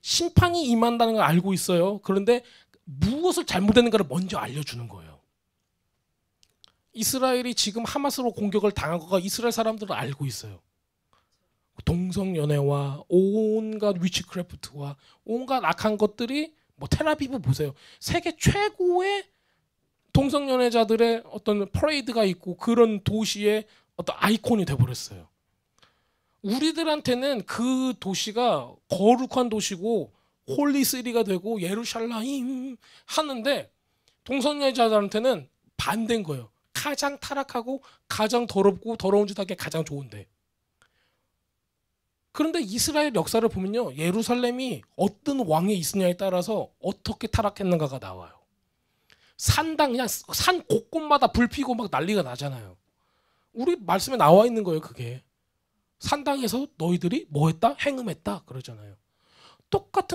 심판이 임한다는 걸 알고 있어요. 그런데 무엇을 잘못했는가를 먼저 알려주는 거예요. 이스라엘이 지금 하마스로 공격을 당한 거가 이스라엘 사람들은 알고 있어요. 동성연애와 온갖 위치크래프트와 온갖 악한 것들이 뭐 텔아비브 보세요. 세계 최고의 동성연애자들의 어떤 퍼레이드가 있고 그런 도시의 어떤 아이콘이 돼버렸어요. 우리들한테는 그 도시가 거룩한 도시고 홀리시리가 되고 예루살렘 하는데 동성연애자들한테는 반대인 거예요. 가장 타락하고 가장 더럽고 더러운 짓 하기에 가장 좋은데. 그런데 이스라엘 역사를 보면요. 예루살렘이 어떤 왕이 있느냐에 따라서 어떻게 타락했는가가 나와요. 그냥 산 곳곳마다 불 피고 막 난리가 나잖아요. 우리 말씀에 나와 있는 거예요. 그게. 산당에서 너희들이 뭐 했다? 행음했다. 그러잖아요.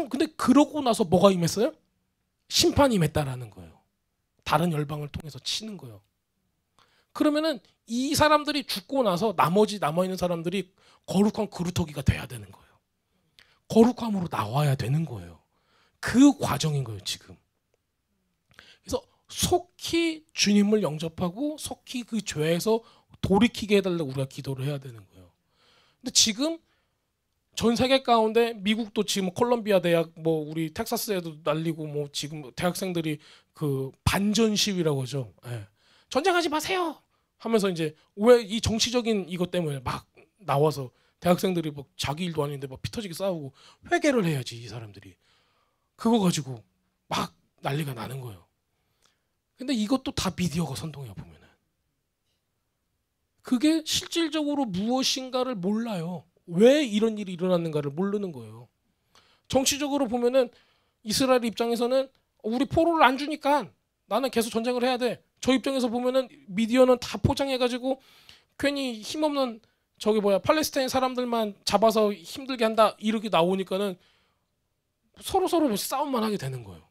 근데 그러고 나서 뭐가 임했어요? 심판이 임했다라는 거예요. 다른 열방을 통해서 치는 거예요. 그러면은 이 사람들이 죽고 나서 나머지 남아있는 사람들이 거룩한 그루터기가 돼야 되는 거예요. 거룩함으로 나와야 되는 거예요. 그 과정인 거예요, 지금. 그래서 속히 주님을 영접하고 속히 그 죄에서 돌이키게 해달라고 우리가 기도를 해야 되는 거예요. 근데 지금 전 세계 가운데 미국도 지금 콜롬비아 대학 뭐 우리 텍사스에도 날리고 뭐 지금 대학생들이 그 반전 시위라고 하죠. 예. 전쟁하지 마세요 하면서 이제 왜 이 정치적인 이것 때문에 막 나와서 대학생들이 뭐 자기 일도 아닌데 막 피 터지게 싸우고 회개를 해야지 이 사람들이 그거 가지고 막 난리가 나는 거예요. 근데 이것도 다 미디어가 선동해 보면은 그게 실질적으로 무엇인가를 몰라요. 왜 이런 일이 일어났는가를 모르는 거예요. 정치적으로 보면은 이스라엘 입장에서는 우리 포로를 안 주니까 나는 계속 전쟁을 해야 돼. 저 입장에서 보면은 미디어는 다 포장해가지고 괜히 힘없는 팔레스타인 사람들만 잡아서 힘들게 한다 이렇게 나오니까는 서로 싸움만 하게 되는 거예요.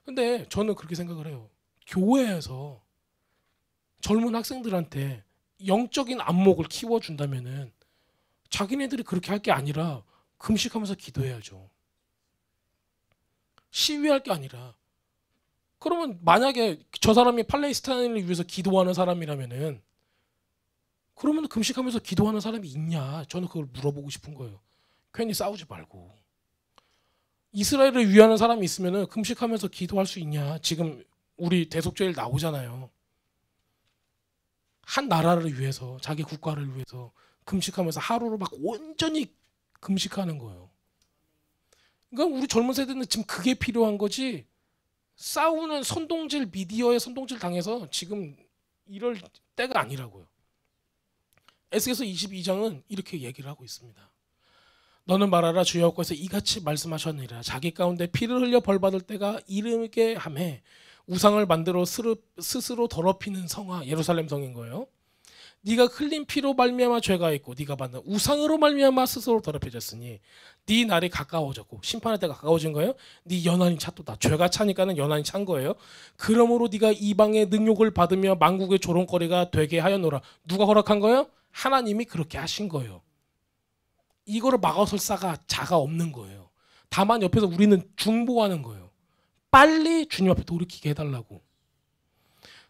근데 저는 그렇게 생각을 해요. 교회에서 젊은 학생들한테 영적인 안목을 키워준다면은 자기네들이 그렇게 할 게 아니라 금식하면서 기도해야죠. 시위할 게 아니라. 그러면 만약에 저 사람이 팔레스타인을 위해서 기도하는 사람이라면은 그러면 금식하면서 기도하는 사람이 있냐? 저는 그걸 물어보고 싶은 거예요. 괜히 싸우지 말고. 이스라엘을 위하는 사람이 있으면은 금식하면서 기도할 수 있냐? 지금 우리 대속죄일 나오잖아요. 한 나라를 위해서 자기 국가를 위해서 금식하면서 하루를 막 온전히 금식하는 거예요. 그러니까 우리 젊은 세대는 지금 그게 필요한 거지. 싸우는 미디어의 선동질 당해서 지금 이럴 때가 아니라고요. 에스겔서 22장은 이렇게 얘기를 하고 있습니다. 너는 말하라 주의 여호와께서 이같이 말씀하셨느니라 자기 가운데 피를 흘려 벌받을 때가 이르게 하매 우상을 만들어 스스로 더럽히는 성아 예루살렘 성인 거예요. 네가 흘린 피로 말미암아 죄가 있고 네가 받는 우상으로 말미암아 스스로 더럽혀졌으니 네 날이 가까워졌고 심판의 때가 가까워진 거예요. 네 연한이 찼도다. 죄가 차니까는 연한이 찬 거예요. 그러므로 네가 이방의 능욕을 받으며 만국의 조롱거리가 되게 하였노라. 누가 허락한 거예요? 하나님이 그렇게 하신 거예요. 이거를 막아설 자가 없는 거예요. 다만 옆에서 우리는 중보하는 거예요. 빨리 주님 앞에 돌이키게 해달라고.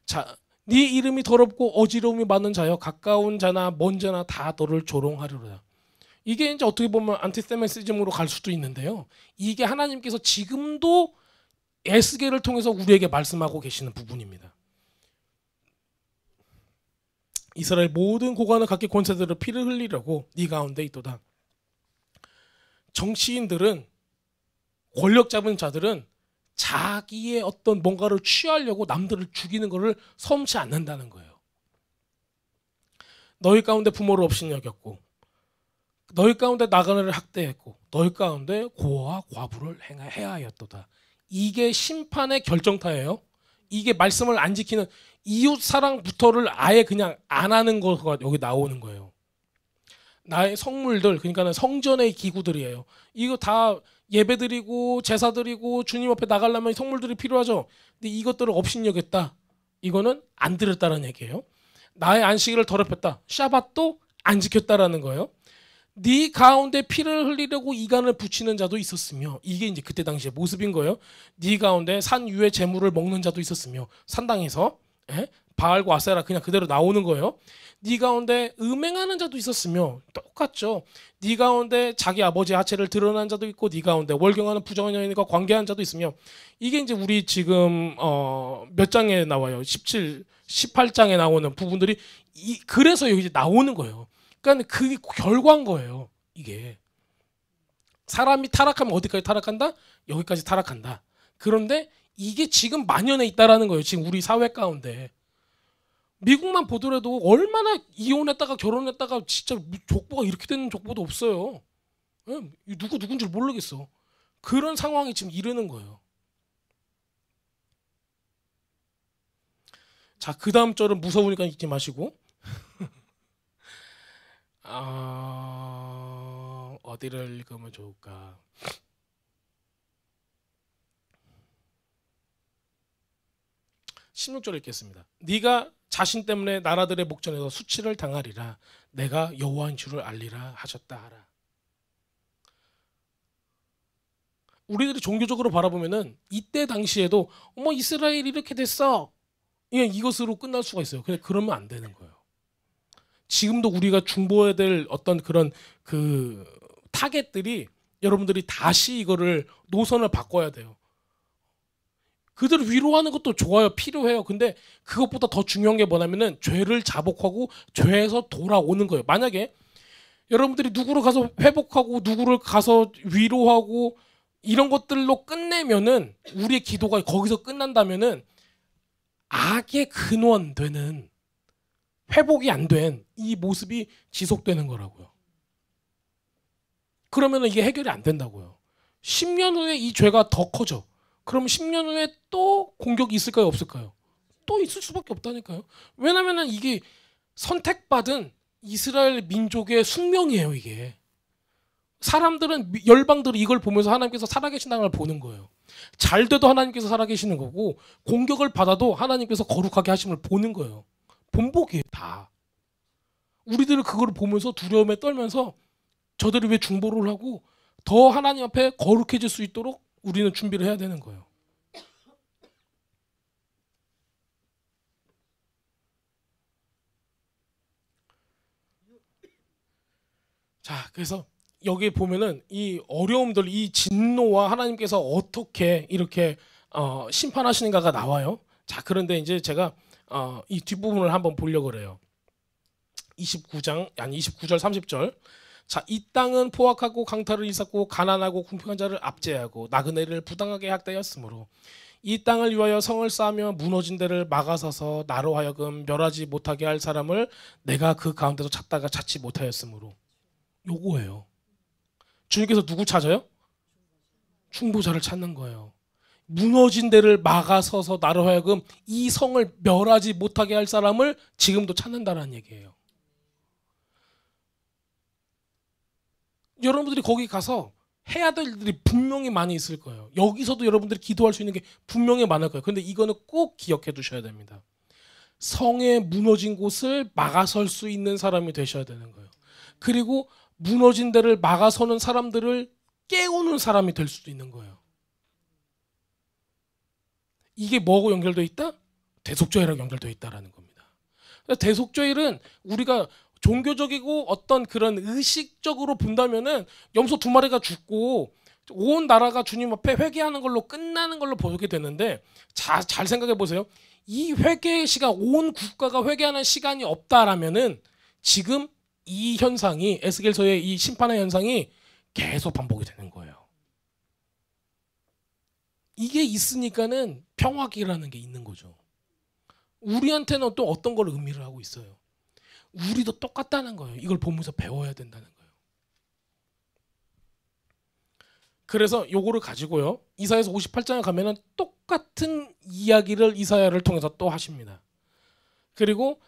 자, 네 이름이 더럽고 어지러움이 많은 자여 가까운 자나 먼 자나 다 너를 조롱하리로다. 이게 이제 어떻게 보면 안티세미티즘으로 갈 수도 있는데요. 이게 하나님께서 지금도 에스겔을 통해서 우리에게 말씀하고 계시는 부분입니다. 이스라엘 모든 고관을 각기 권세들을 피를 흘리려고 네 가운데 있도다. 정치인들은 권력 잡은 자들은 자기의 어떤 뭔가를 취하려고 남들을 죽이는 것을 섬치 않는다는 거예요. 너희 가운데 부모를 없인 여겼고 너희 가운데 나그네를 학대했고 너희 가운데 고아와 과부를 해야 하였도다. 이게 심판의 결정타예요. 이게 말씀을 안 지키는 이웃 사랑부터를 아예 그냥 안 하는 거가 여기 나오는 거예요. 나의 성물들, 그러니까 성전의 기구들이에요. 이거 다 예배드리고 제사드리고 주님 앞에 나가려면 성물들이 필요하죠. 근데 이것들을 업신여겼다. 이거는 안 들었다는 얘기예요. 나의 안식일을 더럽혔다. 샤밧도 안 지켰다라는 거예요. 네 가운데 피를 흘리려고 이간을 붙이는 자도 있었으며, 이게 이제 그때 당시의 모습인 거예요. 네 가운데 산 위의 재물을 먹는 자도 있었으며, 산당에서 바알과 아세라 그냥 그대로 나오는 거예요. 네 가운데 음행하는 자도 있었으며, 똑같죠. 네 가운데 자기 아버지의 하체를 드러난 자도 있고, 네 가운데 월경하는 부정한 여인과 관계한 자도 있으며, 이게 이제 우리 지금 몇 장에 나와요. 17, 18장에 나오는 부분들이 그래서 여기 이제 나오는 거예요. 그러니까 그게 결과인 거예요. 이게 사람이 타락하면 어디까지 타락한다? 여기까지 타락한다. 그런데 이게 지금 만연해 있다라는 거예요. 지금 우리 사회 가운데. 미국만 보더라도 얼마나 이혼했다가 결혼했다가 진짜 족보가 이렇게 되는 족보도 없어요. 누군지 모르겠어. 그런 상황이 지금 이르는 거예요. 자, 그 다음 절은 무서우니까 읽지 마시고. 어디를 읽으면 좋을까? 16절 읽겠습니다. 네가 자신 때문에 나라들의 목전에서 수치를 당하리라. 내가 여호와인 줄을 알리라 하셨다 하라. 우리들이 종교적으로 바라보면은 이때 당시에도 어머 이스라엘이 이렇게 됐어. 이것으로 끝날 수가 있어요. 근데 그러면 안 되는 거예요. 지금도 우리가 중보해야 될 어떤 그런 그 타겟들이 여러분들이 다시 이거를 노선을 바꿔야 돼요. 그들을 위로하는 것도 좋아요. 필요해요. 근데 그것보다 더 중요한 게 뭐냐면은 죄를 자복하고 죄에서 돌아오는 거예요. 만약에 여러분들이 누구를 가서 회복하고 누구를 가서 위로하고 이런 것들로 끝내면은 우리의 기도가 거기서 끝난다면은 악의 근원되는 회복이 안 된 이 모습이 지속되는 거라고요. 그러면 이게 해결이 안 된다고요. 10년 후에 이 죄가 더 커져. 그럼 10년 후에 또 공격이 있을까요? 없을까요? 또 있을 수밖에 없다니까요. 왜냐하면 이게 선택받은 이스라엘 민족의 숙명이에요. 이게. 사람들은 열방들이 이걸 보면서 하나님께서 살아계신다는 걸 보는 거예요. 잘 돼도 하나님께서 살아계시는 거고 공격을 받아도 하나님께서 거룩하게 하심을 보는 거예요. 본보기에 다. 우리들은 그걸 보면서 두려움에 떨면서 저들이 왜 중보를 하고 더 하나님 앞에 거룩해질 수 있도록 우리는 준비를 해야 되는 거예요. 자, 그래서 여기 보면은 이 어려움들, 이 진노와 하나님께서 어떻게 이렇게 심판하시는가가 나와요. 자, 그런데 이제 제가 이 뒷부분을 한번 보려고 그래요. 29절 30절. 자, 이 땅은 포악하고 강탈을 일삼고 가난하고 궁핍한 자를 압제하고 나그네를 부당하게 학대하였으므로 이 땅을 위하여 성을 쌓으며 무너진 데를 막아서서 나로 하여금 멸하지 못하게 할 사람을 내가 그 가운데서 찾다가 찾지 못하였으므로. 요거예요. 주님께서 누구 찾아요? 중보자를 찾는 거예요. 무너진 데를 막아서서 나로 하여금 이 성을 멸하지 못하게 할 사람을 지금도 찾는다는 얘기예요. 여러분들이 거기 가서 해야 될 일들이 분명히 많이 있을 거예요. 여기서도 여러분들이 기도할 수 있는 게 분명히 많을 거예요. 그런데 이거는 꼭 기억해 두셔야 됩니다. 성에 무너진 곳을 막아설 수 있는 사람이 되셔야 되는 거예요. 그리고 무너진 데를 막아서는 사람들을 깨우는 사람이 될 수도 있는 거예요. 이게 뭐하고 연결되어 있다? 대속죄랑 연결되어 있다라는 겁니다. 대속죄일은 우리가 종교적이고 어떤 그런 의식적으로 본다면은 염소 2마리가 죽고 온 나라가 주님 앞에 회개하는 걸로 끝나는 걸로 보게 되는데, 잘 생각해 보세요. 이 회개의 시간, 온 국가가 회개하는 시간이 없다라면은 지금 이 현상이, 에스겔서의 이 심판의 현상이 계속 반복이 되는 거예요. 이게 있으니까는 평화기라는 게 있는 거죠. 우리한테는 또 어떤 걸 의미를 하고 있어요. 우리도 똑같다는 거예요. 이걸 보면서 배워야 된다는 거예요. 그래서 요거를 가지고요. 이사야서 58장에 가면은 똑같은 이야기를 이사야를 통해서 또 하십니다. 그리고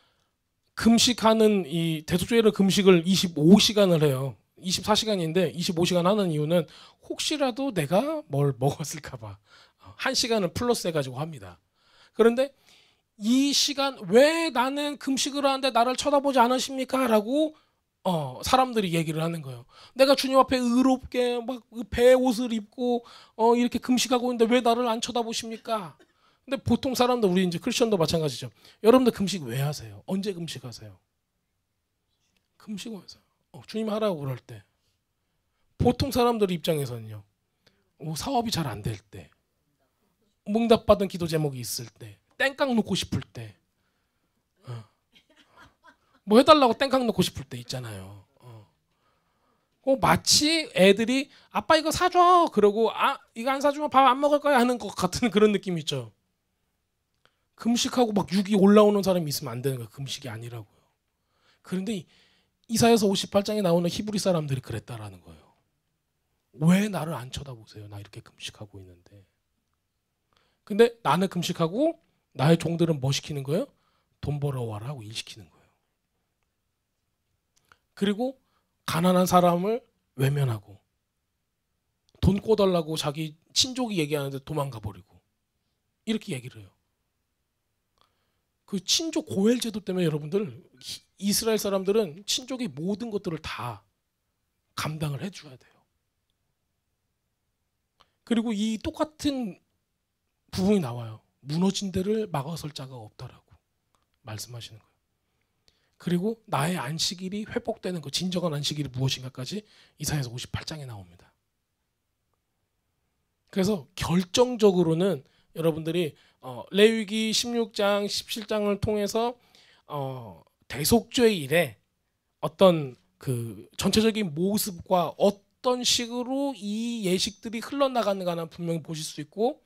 금식하는 이 대속죄를 금식을 25시간을 해요. 24시간인데 25시간 하는 이유는 혹시라도 내가 뭘 먹었을까 봐 1시간을 플러스 해가지고 합니다. 그런데 이 시간 왜 나는 금식을 하는데 나를 쳐다보지 않으십니까? 라고 사람들이 얘기를 하는 거예요. 내가 주님 앞에 의롭게 막 배 옷을 입고 이렇게 금식하고 있는데 왜 나를 안 쳐다보십니까? 근데 보통 사람들 우리 이제 크리스천도 마찬가지죠. 여러분들 금식 왜 하세요? 언제 금식하세요? 금식을 하세요. 주님 하라고 그럴 때. 보통 사람들 입장에서는요. 사업이 잘 안 될 때, 응답받은 기도 제목이 있을 때, 땡깡 놓고 싶을 때, 뭐 해달라고 땡깡 놓고 싶을 때 있잖아요. 마치 애들이 아빠 이거 사줘 그러고 이거 안 사주면 밥 안 먹을 거야 하는 것 같은 그런 느낌 있죠. 금식하고 막 육이 올라오는 사람이 있으면 안 되는 거예요. 금식이 아니라고요. 그런데 이사야서 58장에 나오는 히브리 사람들이 그랬다라는 거예요. 왜 나를 안 쳐다보세요? 나 이렇게 금식하고 있는데. 근데 나는 금식하고 나의 종들은 뭐 시키는 거예요? 돈 벌어와라 하고 일 시키는 거예요. 그리고 가난한 사람을 외면하고 돈 꿔달라고 자기 친족이 얘기하는데 도망가 버리고 이렇게 얘기를 해요. 그 친족 고엘 제도 때문에 여러분들 이스라엘 사람들은 친족의 모든 것들을 다 감당을 해줘야 돼요. 그리고 이 똑같은 부분이 나와요. 무너진 데를 막아설 자가 없다라고 말씀하시는 거예요. 그리고 나의 안식일이 회복되는 것, 진정한 안식일이 무엇인가까지 이사야서 58장에 나옵니다. 그래서 결정적으로는 여러분들이 레위기 16장, 17장을 통해서 대속죄 일에 어떤 그 전체적인 모습과 어떤 식으로 이 예식들이 흘러나가는가는 분명히 보실 수 있고,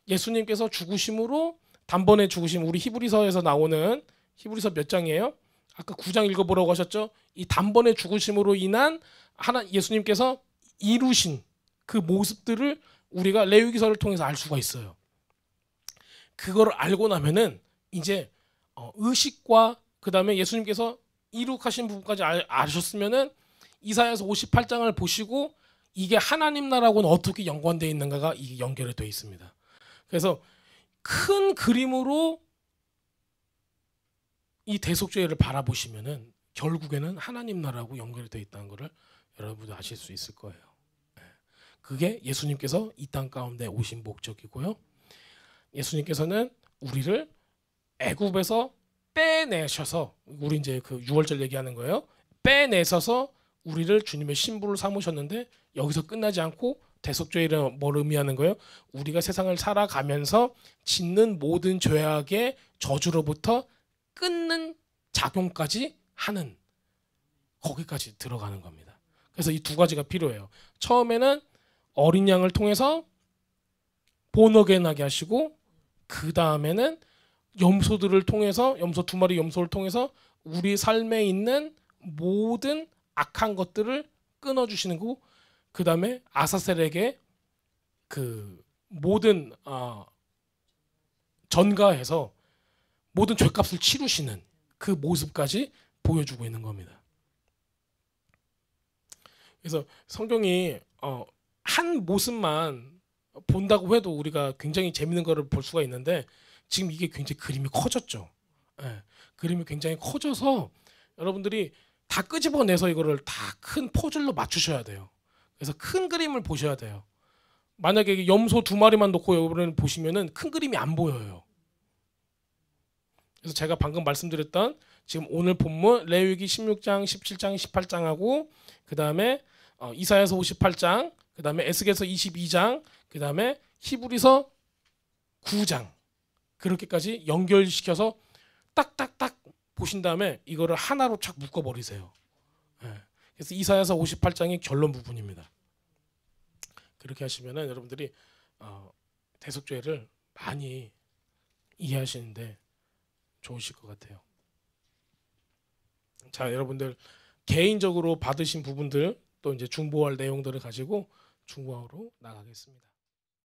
예수님께서 죽으심으로 단번에 죽으심, 우리 히브리서에서 나오는 히브리서 몇 장이에요? 아까 9장 읽어보라고 하셨죠? 이 단번에 죽으심으로 인한 예수님께서 이루신 그 모습들을 우리가 레위기서를 통해서 알 수가 있어요. 그걸 알고 나면은 이제 의식과 그 다음에 예수님께서 이룩하신 부분까지 아셨으면은 이사야서 58장을 보시고 이게 하나님 나라하고는 어떻게 연관되어 있는가가 이게 연결이 되어 있습니다. 그래서 큰 그림으로 이 대속죄를 바라보시면은 결국에는 하나님 나라하고 연결이 되어 있다는 것을 여러분도 아실 수 있을 거예요. 그게 예수님께서 이 땅 가운데 오신 목적이고요. 예수님께서는 우리를 애굽에서 빼내셔서, 우리 이제 그 6월절 얘기하는 거예요. 빼내셔서 우리를 주님의 신부를 삼으셨는데 여기서 끝나지 않고 대속죄는 뭘 의미하는 거예요? 우리가 세상을 살아가면서 짓는 모든 죄악의 저주로부터 끊는 작용까지 하는, 거기까지 들어가는 겁니다. 그래서 이 두 가지가 필요해요. 처음에는 어린 양을 통해서 본어게나게 하시고, 그 다음에는 염소들을 통해서, 염소 2마리 염소를 통해서 우리 삶에 있는 모든 악한 것들을 끊어주시는 거고, 그 다음에 아사셀에게 그 모든 전가해서 모든 죄값을 치르시는 그 모습까지 보여주고 있는 겁니다. 그래서 성경이 한 모습만 본다고 해도 우리가 굉장히 재밌는 거를 볼 수가 있는데, 지금 이게 굉장히 그림이 커졌죠. 예, 그림이 굉장히 커져서 여러분들이 다 끄집어내서 이거를 다 큰 퍼즐로 맞추셔야 돼요. 그래서 큰 그림을 보셔야 돼요. 만약에 염소 2마리만 놓고 여러분 보시면은 큰 그림이 안 보여요. 그래서 제가 방금 말씀드렸던 지금 오늘 본문 레위기 16장, 17장, 18장하고 그 다음에 이사야서 58장, 그 다음에 에스겔서 22장, 그 다음에 히브리서 9장, 그렇게까지 연결시켜서 딱딱딱 보신 다음에 이거를 하나로 착 묶어버리세요. 그래서 이사야서 58장이 결론 부분입니다. 그렇게 하시면은 여러분들이 대속죄를 많이 이해하시는데 좋으실 것 같아요. 자, 여러분들 개인적으로 받으신 부분들 또 이제 중보할 내용들을 가지고 중보하러 나가겠습니다.